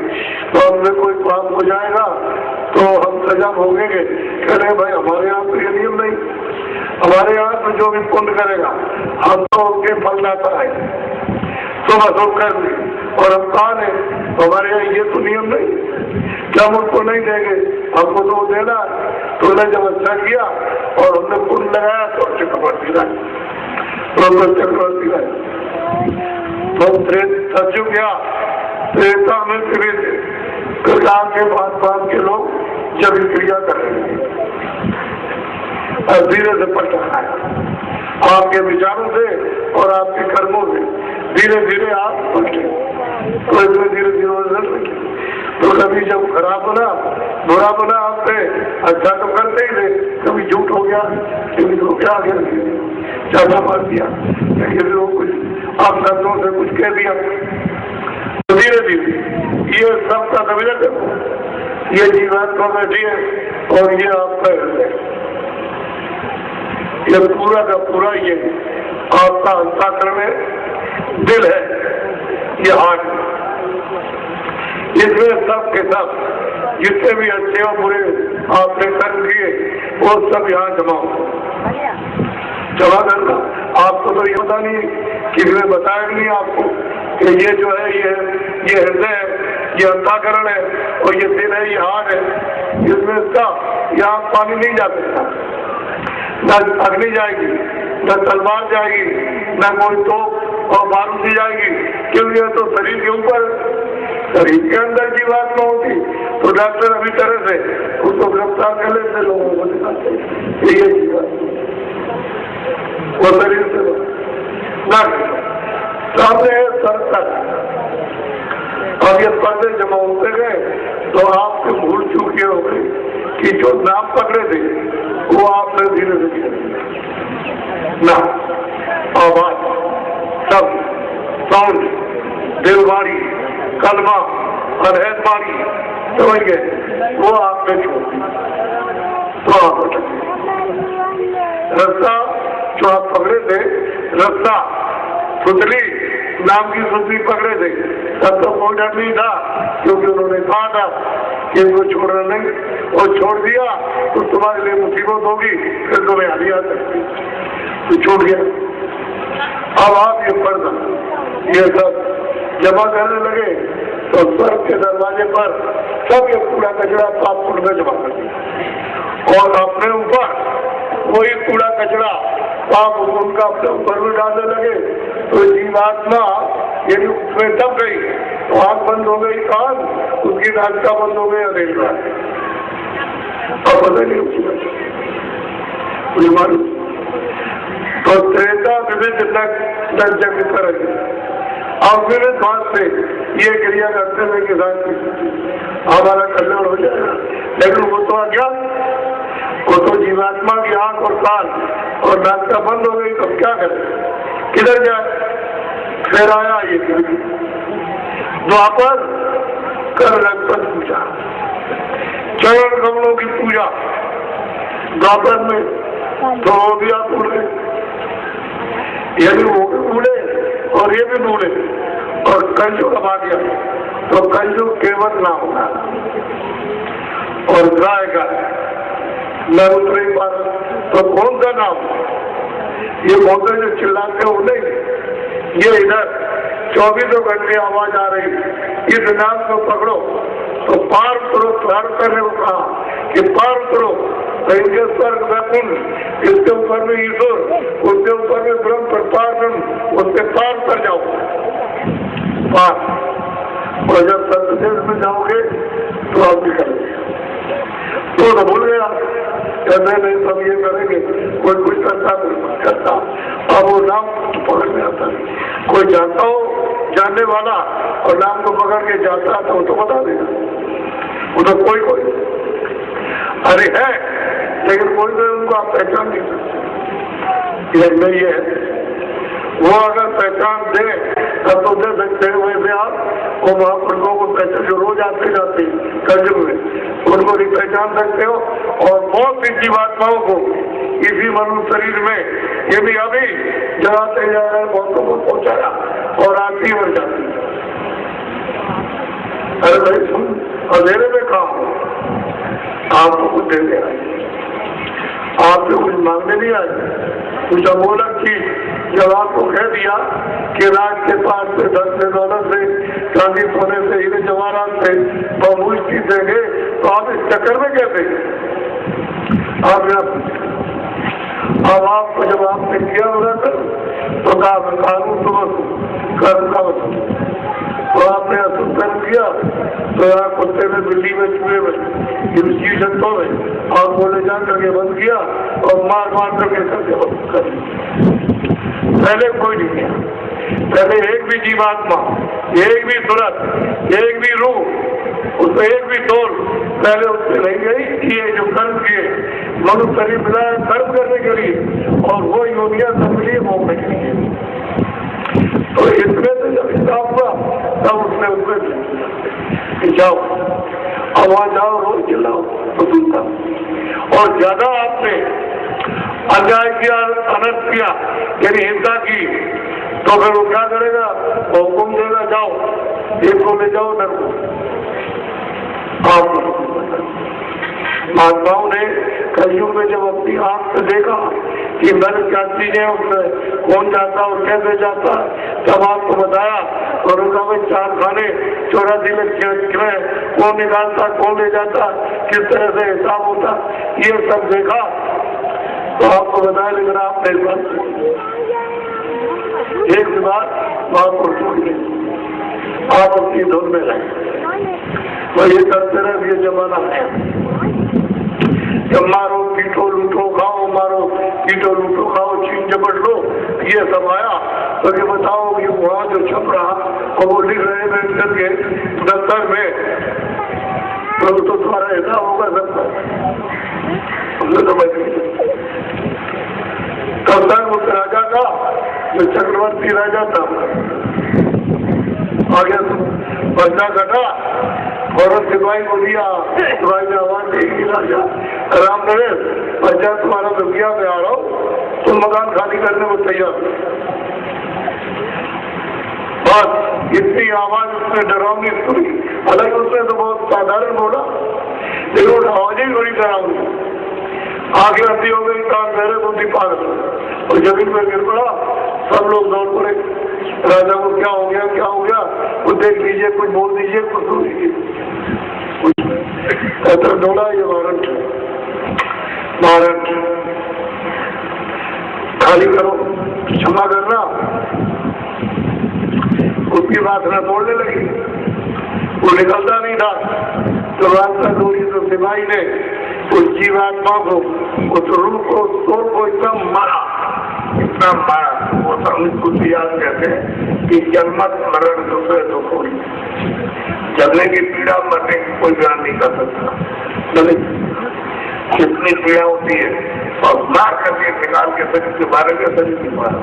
तो हमने कोई पाप हो जाएगा तो हम सजा भोगेंगे। कह रहे भाई हमारे यहाँ तो ये नियम नहीं, हमारे यहाँ तो जो भी पुण्य करेगा हम तो उनके फलदाता है, सुबह सो कर दी और हम कहा है हमारे यहाँ ये तो नियम नहीं कि हम उनको नहीं देंगे, हमको तो देना। तो उन्हें जब अच्छा किया और हमने पुण्य लगाया तो चक्रवर्ती राज, तो चक्रवर्ती राज तो सचु क्या त्रेता में फिर प्रकार के बात के लोग जब क्रिया करेंगे और धीरे से पलटा है आपके विचारों से और आपके कर्मों से, धीरे धीरे आप पलटे, तो इसमें धीरे धीरे तो कभी जब खराब बना बुरा बना आपसे अच्छा तो करते ही थे, कभी झूठ हो गया, कभी हो गया, ज्यादा मार दिया, किसी लोग कुछ आप शब्दों से कुछ कह दिया, तो धीरे धीरे ये सबका सविलक ये जीवात्मा बैठी है और ये आपका हृदय, ये पूरा का पूरा ये आपका हस्ताक्षर में दिल है, ये हाथ, इसमें सब के सब जितने भी अच्छे और बुरे आपने कर्म किए वो सब यहाँ जमा करना। आपको तो ये पता नहीं, किसी ने बताया नहीं आपको कि ये जो है ये हृदय है, ये अंतःकरण है और ये दिल है, ये हाथ है, इसमें सब यहाँ पानी नहीं जा सकता, न अग्नि जाएगी, न तलवार जाएगी, न कोई तोप और बारूदी जाएगी, क्योंकि ये तो शरीर के ऊपर, शरीर के अंदर की बात न होती तो डॉक्टर अभी तरह से उसको गिरफ्तार कर लेते लोगों को दिखाते, ये वो शरीर से सामने सरकार। अब ये पर्दे जमा होते गए तो आपको भूल चुकी हो गई कि जो नाम पकड़े थे वो आपने धीरे धीरे ना आवाज सब साउंड दिलवाड़ी कलमा अनहद मारी समझ गए, वो आपने छोड़ दी। तो आप रास्ता जो आप पकड़े थे, रास्ता सुतली नाम की सुतली पकड़े थे, तब तो कोई डर नहीं था, क्योंकि उन्होंने कहा था कि इनको छोड़ना नहीं, और छोड़ दिया तो तुम्हारे लिए मुसीबत होगी, फिर तुम्हें हरी आ सकती, तो छोड़ गया। अब आप ये पर्दा ये सब जमा करने लगे तो स्वर्ग के दरवाजे पर सब ये कूड़ा कचरा पाप पुण्य में जमा कर दिया और अपने ऊपर वही कूड़ा कचरा पाप उनका अपने ऊपर में डालने लगे। तो जीवात्मा यदि उसमें दब गई तो आंख बंद हो गई, कान, उसकी नाचिका बंद हो गई, अनेक और पता नहीं उसकी मालूम। तो त्रेता विविध जग तरह और विविध भाग से ये क्रिया करते हुए किसान हमारा कल्याण हो जाएगा। लेकिन वो तो क्या, वो तो जीवात्मा की आंख और कान और नाचिका बंद हो गई तो क्या करे, किधर जाए? फिर आया ये द्वापर कर रखकर पूजा, चरण कमलों की पूजा द्वापर में, तो वो भी आप भूल गए, ये भी वो भी भूले और ये भी भूले और कलयुग अब आ गया। तो कलयुग केवल ना होगा और गाय का न उतरे पार। तो कौन सा नाम? ये बोलते जो चिल्लाते हो नहीं, ये इधर 24 घंटे आवाज आ रही, इस नाम को पकड़ो तो पार करो। पार करने को कहा कि पार करो, तो इनके स्वर्ग वैकुंठ, इसके ऊपर में ईश्वर, उसके ऊपर में ब्रह्म प्रपारण, उसके पार कर जाओ पार। और जब सत्यदेव में जाओगे तो आप निकलोगे। तो भूल गया नहीं, सब ये करेंगे, कोई कुछ करता अब वो नाम पकड़ में आता है। कोई जानता हो जानने वाला और नाम को पकड़ के जाता तो वो तो बता देगा, वो तो कोई अरे है, लेकिन कोई तो उनको आप पहचान नहीं सकते। ये नहीं है, वो अगर पहचान दे तब तो दे सकते हैं। वैसे आप वो महापुरुषों को पहचान, जो रोज आते जाते कलयुग में, उनको भी पहचान सकते हो। और बहुत सी जीवात्माओं को इसी मनुष्य शरीर में ये भी अभी जलाते जा रहे हैं, बहुतों को पहुंचाया और आती मर जाती। अरे भाई सुन, अंधेरे में काम आपको कुछ दे दे आए, आपसे कुछ मांगने नहीं आए, कुछ अमोलक चीज जब आपको कह दिया कि राज के पास से, धन से, दौलत से, चांदी सोने से, हीरे जवाहरात से बहुमूल्य चीज देंगे, तो आप इस चक्कर में कैसे? अब आपको जब आपने किया होगा तो कानून तो कर्म का वसूल, तो आपने असूल कर्म किया तो यहाँ कुत्ते में, बिल्ली में, चूहे में, जीव जंतुओं में और बोले जान करके बंद किया और मार करके कर पहले कोई नहीं किया। पहले एक भी जीवात्मा, एक भी सूरत, एक भी रूह, उसमें एक भी तोल पहले उससे नहीं गई कि ये जो कर्म किए मनुष्य शरीर मिला है कर्म करने के लिए, और वो योनिया सब मिली मोहने के लिए। तो इसमें से जब हिसाब हुआ तब उसने उसमें जाओ, अब वहां जाओ, रोज चिल्लाओ तो सुनता। और ज्यादा आपने अन्याय किया, अनर्थ किया, यानी हिंसा की, तो फिर वो क्या करेगा? वो हुक्म देगा, जाओ एक को ले जाओ नर को। महात्माओं ने कलयुग में जब अपनी आंख से देखा कि नर क्या चीज है, उसमें कौन जाता और कैसे जाता, तब आपको बताया और उनका भाई 4 खाने 84 लाख कौन निकालता, कौन ले जाता, किस तरह से हिसाब होता, ये सब देखा तो आपको बताया। लेकिन आपने एक बार वहां पर छोड़ गए, आप अपनी धुन में रहे, तो ये करते रहे। ये जमाना है जब मारो पीटो लूटो खाओ, मारो पीटो लूटो खाओ, छीन झपट लो, ये सब आया। तो ये बताओ कि वहां जो छप रहा और वो लिख रहे बैठ करके दफ्तर में, तो तुम्हारा ऐसा होगा दफ्तर तब तक उस राजा का जो चक्रवर्ती राजा था आगे पर्चा कटा और सिपाही को दिया, सिपाही ने आवाज देगी राजा राम नरेश पर्चा तुम्हारा दुनिया में आ रहा हो, तुम मकान खाली करने को तैयार। बस इतनी आवाज उसने डरावनी सुनी, हालांकि उसने तो बहुत साधारण बोला, लेकिन आवाज ही बड़ी डरावनी। आगे रद्दी हो गई, कान मेरे बुद्धि पागल और जमीन में गिर पड़ा, सब लोग दौड़ पड़े। राजा को क्या हो गया, क्या हो गया? वो देख लीजिए, कुछ बोल दीजिए, कुछ सुन लीजिए। ऐसा डोला ये वारंट, वारंट खाली करो, क्षमा करना। उसकी बात न तोड़ने लगी, वो निकलता नहीं था। तो रास्ता दूरी तो सिपाही ने उस जीवात्मा को, उस रूह को, सोल को एकदम मारा, इतना मारा। वो सब याद कहते हैं कि जन्मत मरण दूसरे तो कोई जलने की पीड़ा, मरने की कोई बयान नहीं कर सकता। कितनी पीड़ा होती है, और मार करके निकाल के शरीर के मारे के शरीर के मारा।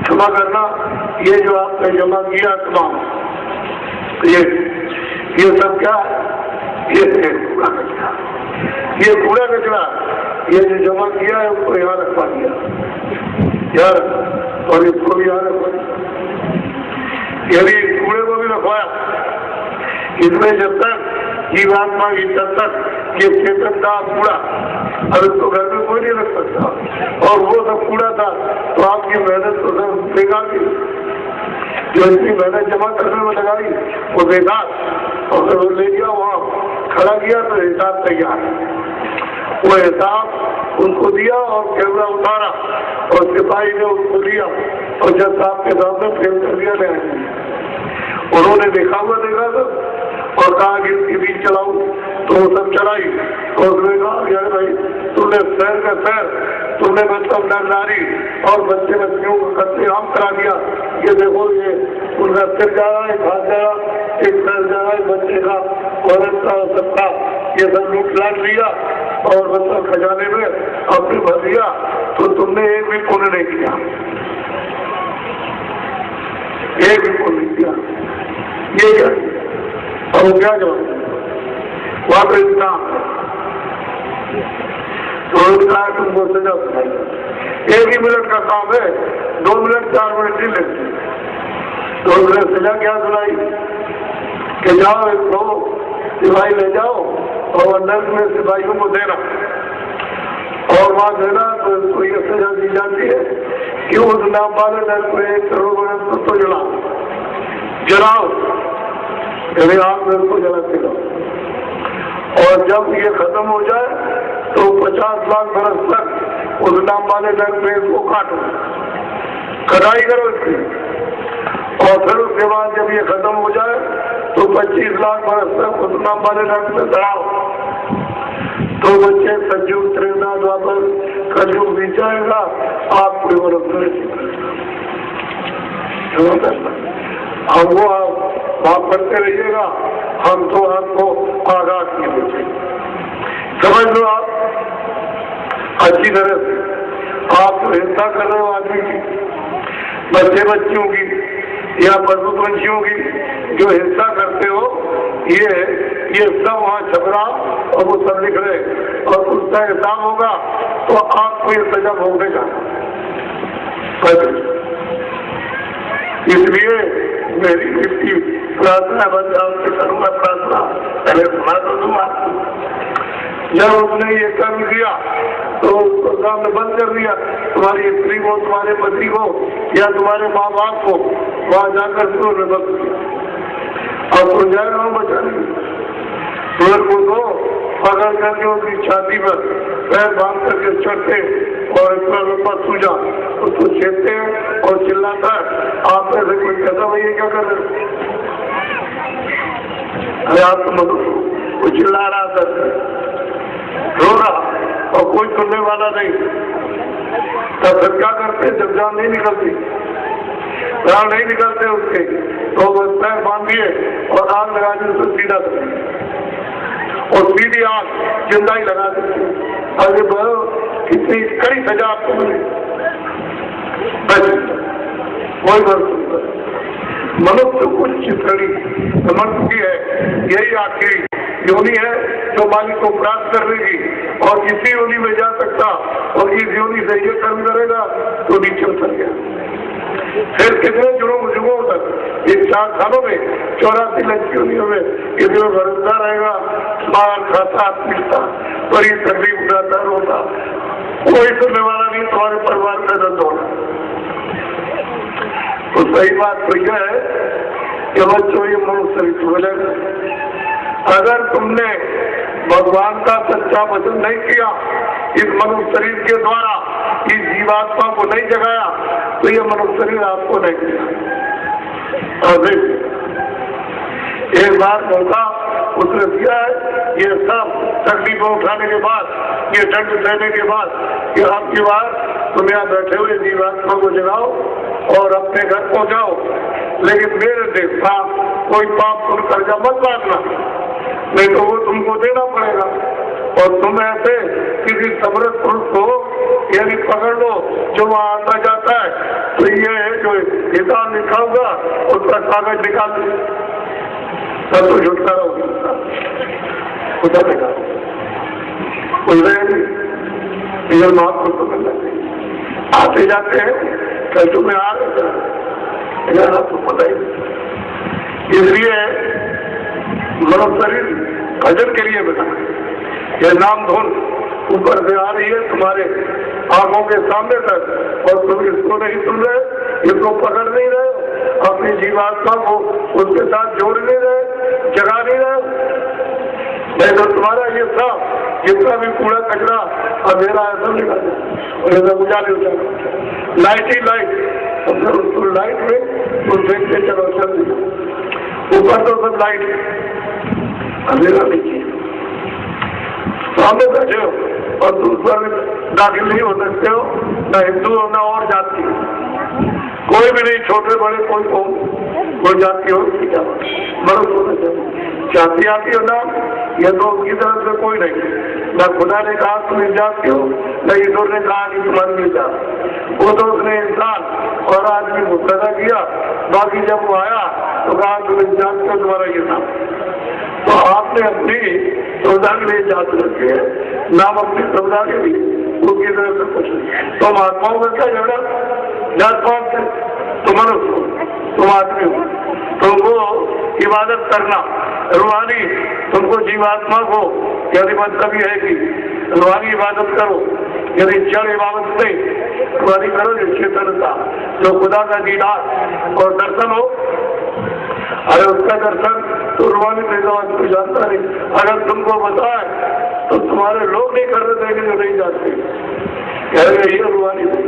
क्षमा करना, ये जो आपने जमा किया तमाम, ये सब क्या है? ये कूड़ा कचरा, ये कूड़ा कचरा, ये जो जमा किया है उसको यहाँ रखवा दिया यार, और इसको भी यहाँ रखवा दिया। यदि कूड़े को भी रखवाया, इसमें जब तक जीवात्मा की, तब तक ये चेतन का कूड़ा, अब इसको घर में कोई नहीं रख सकता। और वो सब कूड़ा था तो आपकी मेहनत तो सब बेकार थी, जो इतनी मेहनत जमा करने में लगाई वो बेकार। और फिर वो ले गया वहाँ खड़ा किया तो हिसाब तैयार, वो हिसाब उनको दिया और कैमरा उतारा और सिपाही ने उसको लिया और जब साहब के सामने फेल कर दिया। उन्होंने देखा हुआ देखा था और कहा कि इसके बीच चलाऊ, तो वो सब चलाई। और उसने कहा यार भाई, तुमने शहर का शहर, तुमने मतलब नारी और बच्चे बच्चियों को कत्लेआम करा दिया। ये देखो, ये उनका सिर जा रहा है, हाथ जा रहा, एक पैर जा रहा है बच्चे का, औरत का, सबका, ये सब लूट लाट लिया और मतलब खजाने में अपने भर दिया। तो तुमने एक भी पुण्य नहीं किया, एक भी पुण्य नहीं किया। ये क्या और क्या जवाब? वहां पर इतना तुमको सजा सुनाई। एक ही मिनट का काम है, 2 मिनट 4 मिनट नहीं लगते। 2 मिनट सजा क्या सुनाई कि जाओ इसको सिपाही ले जाओ और अंदर में सिपाहियों को देना, और वहां देना तो इसको ये सजा दी जाती है कि उस नाबालिग नर को 1 करोड़ वर्ष तो जलाओ, यदि आप मेरे को जलाते हो। और जब ये खत्म हो जाए तो 50 लाख बरस तक उस नाम वाले पेड़ को काटो, कटाई करो इसकी। और फिर उसके बाद जब ये खत्म हो जाए तो 25 लाख बरस तक उस नाम वाले में चढ़ाओ। तो बच्चे सज्जुग, त्रेता, द्वापर, कलयुग बीत जाएगा, आप कोई मनुष्य नहीं। अब वो आप करते रहिएगा, हम तो आपको आगाज नहीं देते। समझ लो आप अच्छी तरह से, आप हिंसा कर रहे हो आदमी की, बच्चे बच्चियों की या पशु पंछियों की जो हिंसा करते हो, ये सब वहाँ छपरा और वो सब लिख रहे, और उसका हिसाब होगा तो आपको ये सजा भोगने का। इसलिए मेरी इसकी प्रार्थना बंद आपसे करूंगा, प्रार्थना पहले सुना तो दूँ आपको। जब उसने ये कर्म किया तो उसको सामने बंद कर दिया, तुम्हारी स्त्री को, तुम्हारे पति को या तुम्हारे माँ बाप को वहां जाकर सूर्य बंद किया। अब तो जाएगा हम बचा नहीं, सूर्य को तो पकड़ करके उसकी छाती पर पैर बांध करके चढ़ते और इतना लंबा सूझा उसको छेदते और चिल्लाता है, आप ऐसे कोई कहता भाई ये क्या कर रहे? अरे आप तो वो चिल्ला रहा था, रो रहा और कोई सुनने वाला नहीं। तब फिर क्या करते? जब जान नहीं निकलती, प्राण नहीं निकलते उसके, तो वो पैर बांध दिए और आग लगा दी उसको सीधा कर, और सीधी आग जिंदा ही लगा दी। अरे बड़ो कितनी कड़ी सजा आपको मिली, कोई बात। मनुष्य उच्च श्रेणी मनुष्य की है, यही आखिरी योनि है जो मालिक को प्राप्त करने की, और इसी योनि में जा सकता, और इस योनि से ये कर्म करेगा तो नीचे उतर गया। फिर कितने जुगों तक इन 4 सालों में 84 लाख योनियों में इसमें भरोसा रहेगा, मार खाता पीता, बड़ी तकलीफ उठाता, रोता, कोई सुनने वाला नहीं, तुम्हारे परिवार का दर्द होना। तो सही बात तो यह है कि बच्चों ये मनुष्य शरीर मिलेगा। अगर तुमने भगवान का सच्चा भजन नहीं किया, इस मनुष्य शरीर के द्वारा इस जीवात्मा को नहीं जगाया, तो ये मनुष्य शरीर आपको नहीं दिया। और एक बार मौका उसने दिया है, ये सब तकलीफों उठाने के बाद, ये दंड देने के बाद, कि आपकी बात तुम यहाँ बैठे हुए जीवात्मा को जगाओ और अपने घर पहुंचाओ, लेकिन मेरे देखा कोई पाप पुण्य कर्जा मत बांटना, नहीं तो वो तुमको देना पड़ेगा। और तुम ऐसे किसी समृद्ध पुरुष को यदि पकड़ लो जो वहां आता जाता है, तो ये जो हिसाब लिखा होगा उसका कागज निकाल दो, तब तो छुटकारा होगा। महात्मा तो मिलना चाहिए। आते जाते हैं कल तुम्हें आ रहे आपको पता ही। इसलिए मनुष्य शरीर भजन के लिए बना, यह नाम धुन ऊपर से आ रही है तुम्हारे आंखों के सामने तक, और तुम इसको नहीं सुन रहे, इसको पकड़ नहीं रहे, अपनी जीवात्मा को उसके साथ जोड़ नहीं रहे, जगा नहीं रहे। नहीं तो तुम्हारा ये सब जितना भी कूड़ा कचरा अंधेरा है सब निकाल और ऐसा उजाले हो जाएगा। लाइट ही लाइट, उसको लाइट में तो देखते चलो चल ऊपर तो सब लाइट, अंधेरा नीचे। सामने बैठे हो और तुम पर दाखिल नहीं हो सकते हो, न हिंदू हो न और जाति, कोई भी नहीं, छोटे बड़े कोई जाति हो, मर्द होना चाहिए। जाति आती हो ना, यह तो उनकी तरफ से कोई नहीं, न खुदा ने कहा तुम इस जाति हो, न ईश्वर ने कहा कि तुम्हारी ये जात। वो तो उसने इंसान और आदमी को पैदा किया, बाकी जब वो आया तो कहा तुम इस जात को, तुम्हारा ये नाम। तो आपने अपनी सौदा के लिए जात रखी है, नाम अपनी सौदा के लिए, उनकी तरफ से कुछ नहीं। तो महात्माओं का क्या झगड़ा जात पात से? तुम मनुष्य हो, तुम आदमी हो, तुमको इबादत करना रूहानी, तुमको जीवात्मा को यदि मतलब है कि रूहानी इबादत करो, यदि जड़ इबादत नहीं रूहानी करो, जो चेतनता जो खुदा का दीदार और दर्शन हो, अरे उसका दर्शन तो रूहानी देगा, कोई जानता नहीं। अगर तुमको बताए तो तुम्हारे लोग नहीं करने देंगे जो नहीं जानते, कह रहे ये रूहानी दे।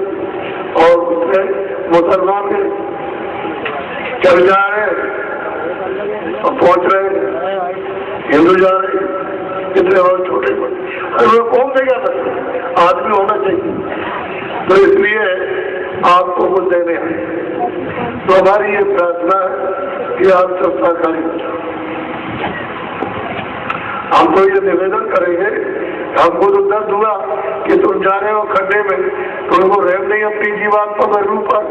और उसमें मुसलमान चल जा रहे और पहुंच रहे, हिंदू जा रहे, कितने और छोटे बड़े, अरे वो कौन देगा? आदमी होना चाहिए। तो इसलिए आपको कुछ देने आए, तो हमारी ये प्रार्थना है कि आप सब सहकारी हो जाओ। हम तो ये निवेदन करेंगे, हमको तो दर्द हुआ कि तुम जा रहे हो खड्डे में, तुमको रहम नहीं अपनी जीवात्मा में रूप पर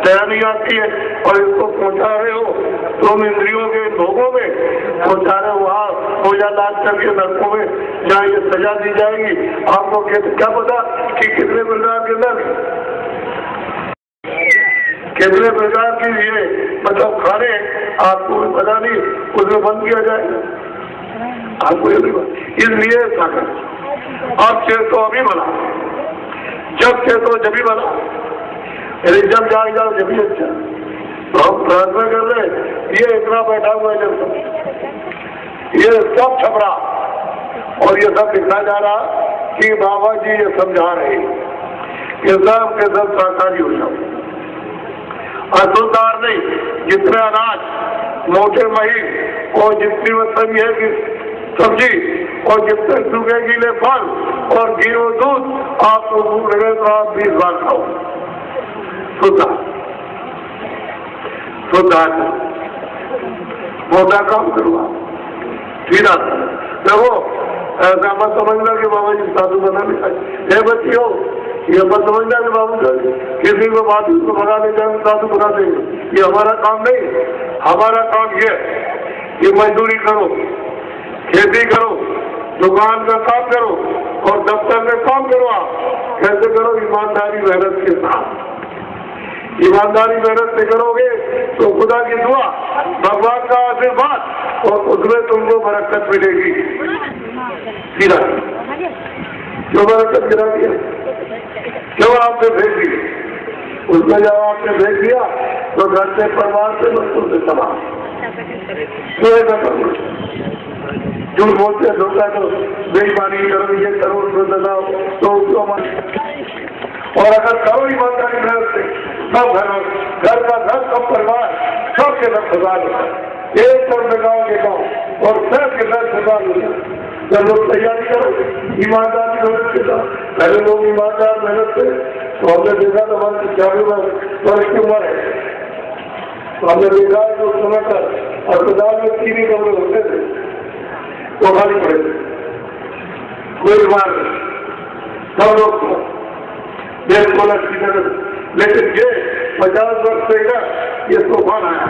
दया नहीं आती है, और इसको पहुंचा रहे हो तुम इंद्रियों के भोगों में, पहुंचा रहे हो वहाँ पूजा लाद करके नरकों में जहाँ ये सजा दी जाएगी। आपको क्या पता कि कितने प्रकार के नर्क, कितने प्रकार की ये मतलब खाने आपको पता नहीं, उसमें बंद किया जाएगा आपको ये भी। इसलिए अब चेतो अभी बना, जब चेतो जब भी बना, यदि जब जाग जाओ जब भी अच्छा। तो हम प्रार्थना कर रहे, ये इतना बैठा हुआ है जब ये सब छपरा और ये सब लिखा जा रहा कि बाबा जी ये समझा रहे कि सब के सब साकारी हो जाओ। असुलदार नहीं, जितने अनाज मोटे महीन और जितनी मतलब है कि सब्जी और जितने सूखे गीले फल और घी और दूध आपको भूख लगे तो आप 20 बार खाओ। शुद्ध मोटा काम करवा सीधा। देखो ऐसा मत समझना कि बाबा जी साधु बना नहीं खाए बच्ची हो, ये मत समझना कि बाबू किसी को बात को भगा ले जाए साधु बना देंगे, ये हमारा काम नहीं। हमारा काम ये मजदूरी करो, खेती करो, दुकान का काम करो और दफ्तर में काम करो। आप कैसे करो? ईमानदारी मेहनत के साथ। ईमानदारी मेहनत से करोगे तो खुदा की दुआ, भगवान का आशीर्वाद और उसमें तुमको बरकत मिलेगी। सीधा क्यों बरकत गिरा दिया? क्यों आपने भेज दी? उसको जब आपने भेज दिया तो घर से परिवार से बच्चों से सवाल झूठ बोलते धोखा दो बेईमानी करो ये करो उसको दबाओ तो उसको मन और अगर करो ईमानदारी मेहनत से सब घर का घर सब परिवार सबके सब सुधार होगा एक तरफ गाँव के गाँव और सब के सब सुधार होगा जब लोग तैयारी करो ईमानदारी मेहनत के साथ पहले लोग ईमानदार मेहनत से तो हमने देखा तो हमारे 40 वर्ष की उम्र है तो हमने देखा जो समय पर अस्पताल में 3 कमरे होते थे तो खाली पड़े कोई बीमार नहीं सब लोग देश को लक्ष्य लेकिन ये 50 वर्ष से ये तूफान आया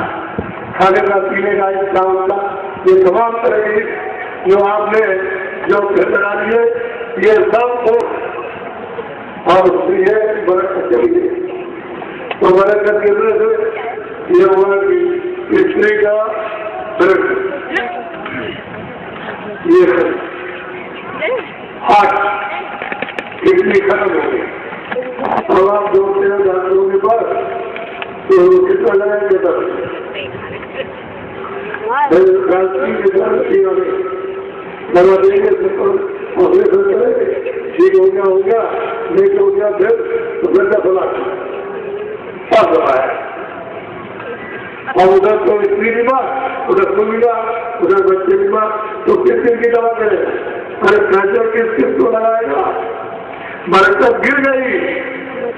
खाने का पीने का इस काम का ये तमाम तरह की जो आपने जो बना दिए ये सब को और ये बरकत चलिए तो बरकत के वजह से ये हुआ कि स्त्री का ये हाथ इतनी खत्म हो गई अब आप जोड़ते हैं डॉक्टरों के पास तो कितना लगाएंगे तब दवा देंगे ठीक हो गया नहीं हो गया फिर तो फिर का फला सब दवा है और उधर तो स्त्री बीमार उधर तुम बीमार उधर बच्चे बीमार तो किस किस की दवा करें अरे प्रेशर किस किस को लगाएगा बरकत गिर गई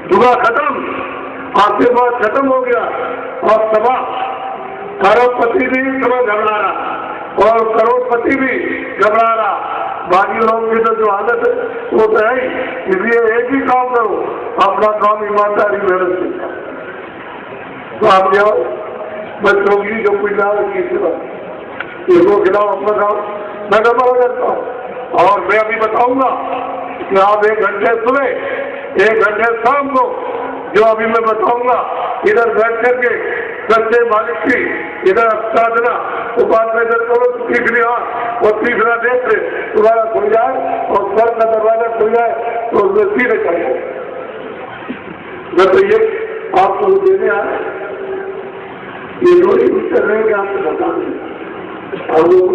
दुआ खत्म आशीर्वाद खत्म हो गया और तबाह करोड़पति भी समझ घबरा रहा और करोड़पति भी घबरा रहा बाकी लोगों की तो जो हालत है वो तो है ही इसलिए एक ही काम करो अपना काम ईमानदारी मेहनत से तो आप जाओ बच्चों की जो कुछ ना की सेवा इसको खिलाओ अपना खाओ मैं गड़बड़ करता हूँ और मैं अभी बताऊंगा कि आप 1 घंटे सुबह 1 घंटे शाम को जो अभी मैं बताऊंगा इधर बैठ करके सच्चे मालिक की इधर साधना उपासना इधर करो तीसरी आंख और तीसरा नेत्र तुम्हारा खुल जाए और सर का दरवाजा खुल जाए तो उसमें सीधे चाहिए मैं तो ये आपको देने आए ये लोग उत्तर रहेंगे आपको बता दें और लोग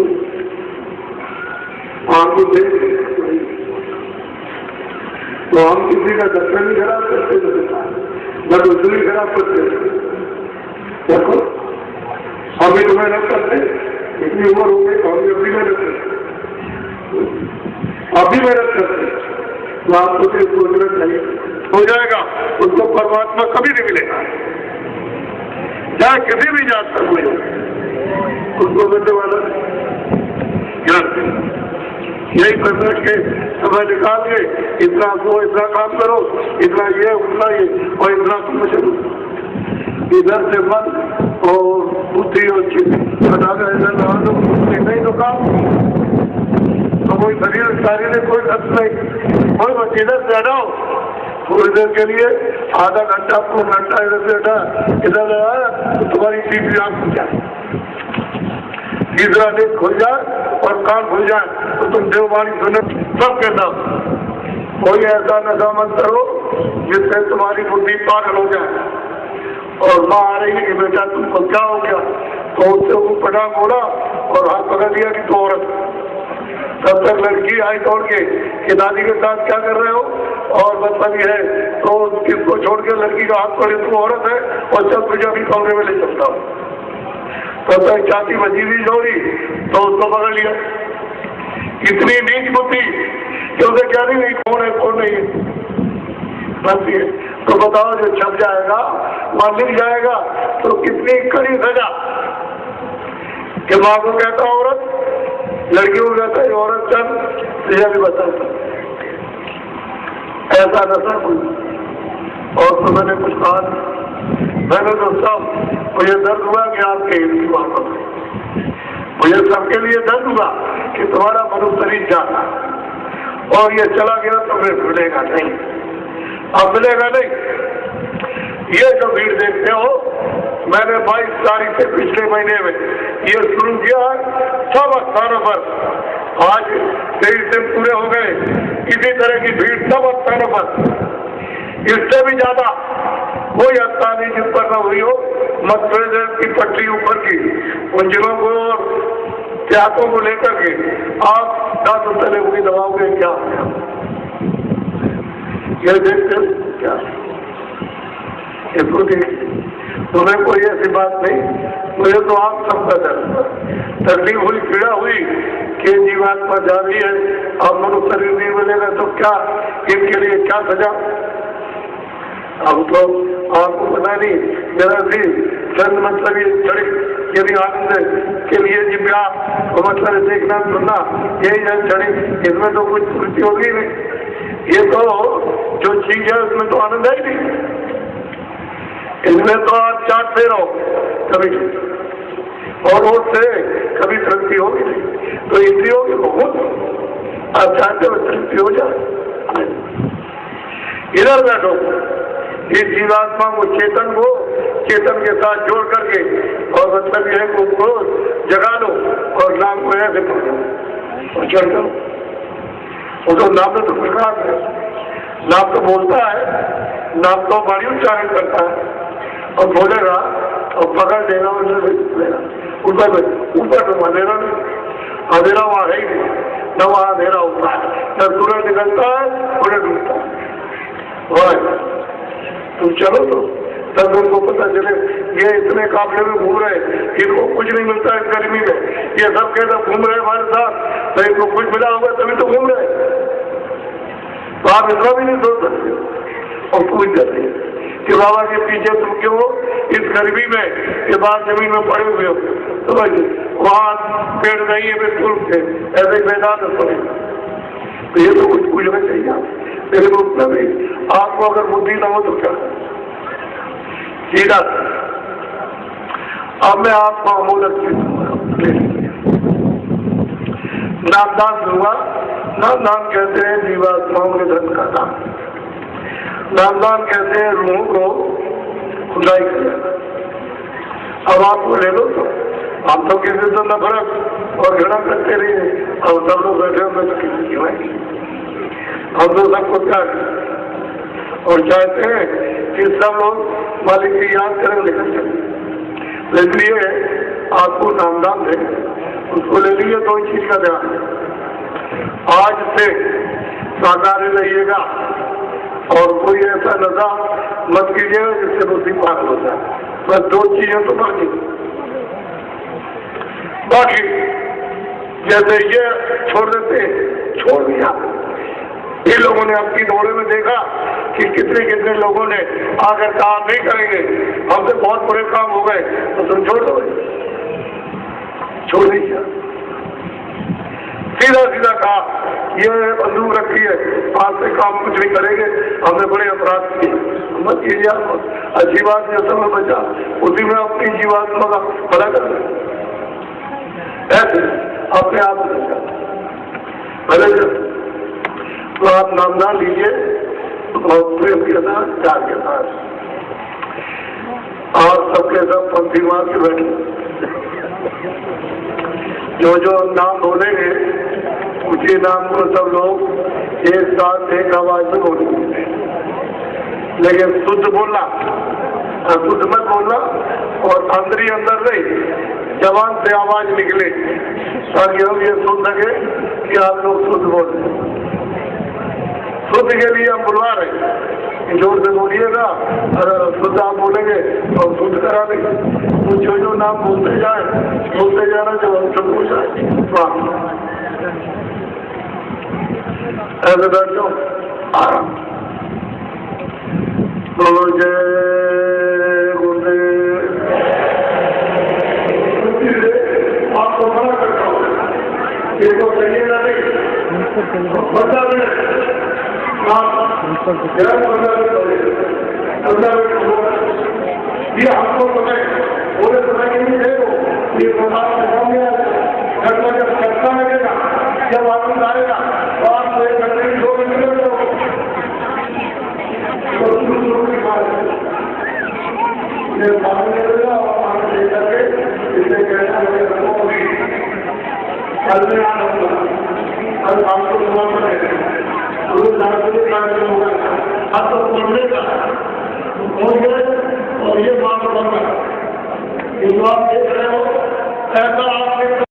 आपको देख तो हम किसी का दर्शन नहीं खराब करते न दूसरी खराब करते देखो अभी तुम्हें न करते इतनी उम्र हो गई तो अभी अभी मेहनत करते अभी मेहनत करते तो आपको सोचना चाहिए हो जाएगा उसको परमात्मा कभी नहीं मिलेगा चाहे किसी भी जात पर कोई उसको मिलने वाला ज्ञान यही कर के समय निकाल के इतना सो इतना काम करो इतना ये उतना ये और इतना समझो इधर से मन और बुद्धि और चित्त बता कर इधर लगा दो नहीं तो काम तो कोई शरीर शारीरिक कोई खर्च नहीं कोई बस इधर से हटाओ थोड़ी देर के लिए आधा घंटा 1 घंटा इधर से हटा इधर लगाया तो तुम्हारी तीसरी आंख खुल जाए तीसरा नेत्र खुल जाए और कान खुल जाए तो तुम देववाणी सुनो सबके सब कोई ऐसा नशा मत करो जिससे तुम्हारी बुद्धि पागल हो जाए और माँ आ रही कि बेटा तुमको क्या हो गया तो उससे वो पटाख बोला और हाथ पकड़ दिया कि तो औरत तब तक लड़की आई दौड़ के कि दादी के साथ क्या कर रहे हो और बदतमीजी है तो किसको छोड़ के लड़की का हाथ पकड़े तू औरत है और चल तुझे अभी कमरे में ले चलता हूँ तब तक चाची बची हुई दौड़ी तो उसको पकड़ लिया इतनी नीच बुद्धि कि उसे क्या नहीं कौन है कौन नहीं है बनती है तो बताओ जो छप जाएगा वहां लिख जाएगा तो कितनी कड़ी सजा कि माँ को कहता औरत लड़की को कहता है औरत चल तुझे भी बताता ऐसा नशा कोई और तो मैंने कुछ कहा मैंने तो सब मुझे दर्द हुआ कि आपके हिंदी वापस मुझे सबके लिए दर्द हुआ कि तुम्हारा मनुष्य शरीर जाना और ये चला गया तो फिर मिलेगा नहीं अब मिलेगा नहीं ये जो भीड़ देखते हो मैंने 22 तारीख से पिछले महीने में ये शुरू किया है सब स्थानों पर आज 23 दिन पूरे हो गए इसी तरह की भीड़ सब स्थानों पर इससे भी ज्यादा कोई स्थान नहीं जिस पर न हुई हो मतभेद की पट्टी ऊपर की। उन जिलों को और त्यागों को लेकर के आप 10 तले हुई दबाओगे क्या? ये देखते क्या इसको देख, तुम्हें कोई ऐसी बात नहीं, मुझे तो आप सबका दर्द तकलीफ हुई, पीड़ा हुई कि जीवात्मा जा रही है और मनुष्य शरीर नहीं मिलेगा तो क्या इनके लिए क्या सजा? अब तो आपको पता नहीं जरा सी चंद मतलब ये चढ़ी यदि आनंद के लिए जिब्या तो मतलब देखना सुनना यही है चढ़ी, इसमें तो कुछ त्रुटि होगी नहीं। ये तो जो चीज है उसमें तो आनंद है ही नहीं, इसमें तो आप चाटते रहो कभी और उससे कभी तृप्ति होगी नहीं। तो इंद्रियों की बहुत आप चाहते हो तृप्ति हो जाए, इधर बैठो इस जीवात्मा को चेतन के साथ जोड़ करके और मतलब यह को जगा लो और नाम को ऐसे पकड़ो और चढ़ जाओ। वो तो नाम तो प्रकाश है, नाम तो बोलता है, नाम तो बड़ी उच्चारण करता है और बोलेगा और पकड़ देगा ऊपर तो अंधेरा नहीं, अंधेरा वहां है ही नहीं, न वहां अंधेरा होता है, न सूरज निकलता है उन्हें डूबता है। तुम चलो तो तब उनको पता चले ये इतने काफले में घूम रहे, इनको कुछ नहीं मिलता है गर्मी में, ये सब के सब घूम रहे हमारे साथ, तो इनको कुछ मिला होगा तभी तो घूम रहे। तो आप इतना भी नहीं सोच सकते और पूछ जाते कि बाबा के पीछे तुम क्यों इस गर्मी में ये बात जमीन में पड़े हुए हो? तो भाई वहां पेड़ नहीं है बिल्कुल से ऐसे मैदान पड़े, तो ये तो कुछ पूछना चाहिए मेरे को उतना भी। आपको अगर बुद्धि ना हो तो क्या सीधा। अब मैं आपको अमूलक नामदान दूंगा। नाम कहते हैं जीवात्माओं के धन का दान, नामदान कहते हैं रूहों को खुदाई किया। अब आपको ले लो तो हम तो किसी से नफरत और घृणा करते रहिए और सब लोग बैठे होंगे तो किसी की भाई हम तो सबको प्यार और चाहते हैं कि सब लोग मालिक की याद करें निकल चले। इसलिए आपको नामदान दें, उसको ले लीजिए। दो चीज का ध्यान, आज से साकार रहिएगा और कोई ऐसा नशा मत कीजिएगा जिससे बुद्धि पागल हो जाए। बस दो चीजें तो बाकी जैसे ये छोड़ देते छोड़ दिया, ये लोगों ने अपनी दौड़े में देखा कि कितने लोगों ने आकर कहा नहीं करेंगे, हमसे बहुत बुरे काम हो गए, तो तुम छोड़ दो, छोड़ दीजिए। सीधा कहा ये बंदूक रखी है, आज से काम कुछ नहीं करेंगे, हमने बड़े अपराध किए, मत कीजिए। अच्छी बात है, समय बचा उसी में अपनी जीवात्मा का भला कर ऐसे अपने आप भले। तो आप नामदान लीजिए और प्रेम के साथ प्यार के साथ और सबके सब पंक्ति मार के बैठे। जो नाम बोलेंगे उसी नाम को सब लोग एक साथ एक आवाज में बोलेंगे, लेकिन शुद्ध बोलना, शुद्ध मत बोलना और अंदर नहीं जबान से आवाज निकले ताकि हम ये सुन सके कि आप लोग शुद्ध बोल रहे। शुद्ध के लिए हम बुलवा रहे, जोर से बोलिएगा, अगर शुद्ध आप बोलेंगे तो हम शुद्ध करा देंगे। तो जो नाम बोलते जाना जब हम शुद्ध हो जाए। ऐसे बैठ जाओ आराम। तो जय गुरुदेव। आपको मना करता हूँ, इसको कहिएगा नहीं, ये हमको समय पूरे समय के लिए ये घटना जब चलता लगेगा, जब वापस आएगा तो आपको 1 घंटे 2 घंटे सामने लगेगा और आगे ले करके इसे कहना कल में आना कल आपको समापन है। अब तो पढ़ने का हो गए और ये मार्ग बन रहा है। आप देख रहे हो ऐसा आपके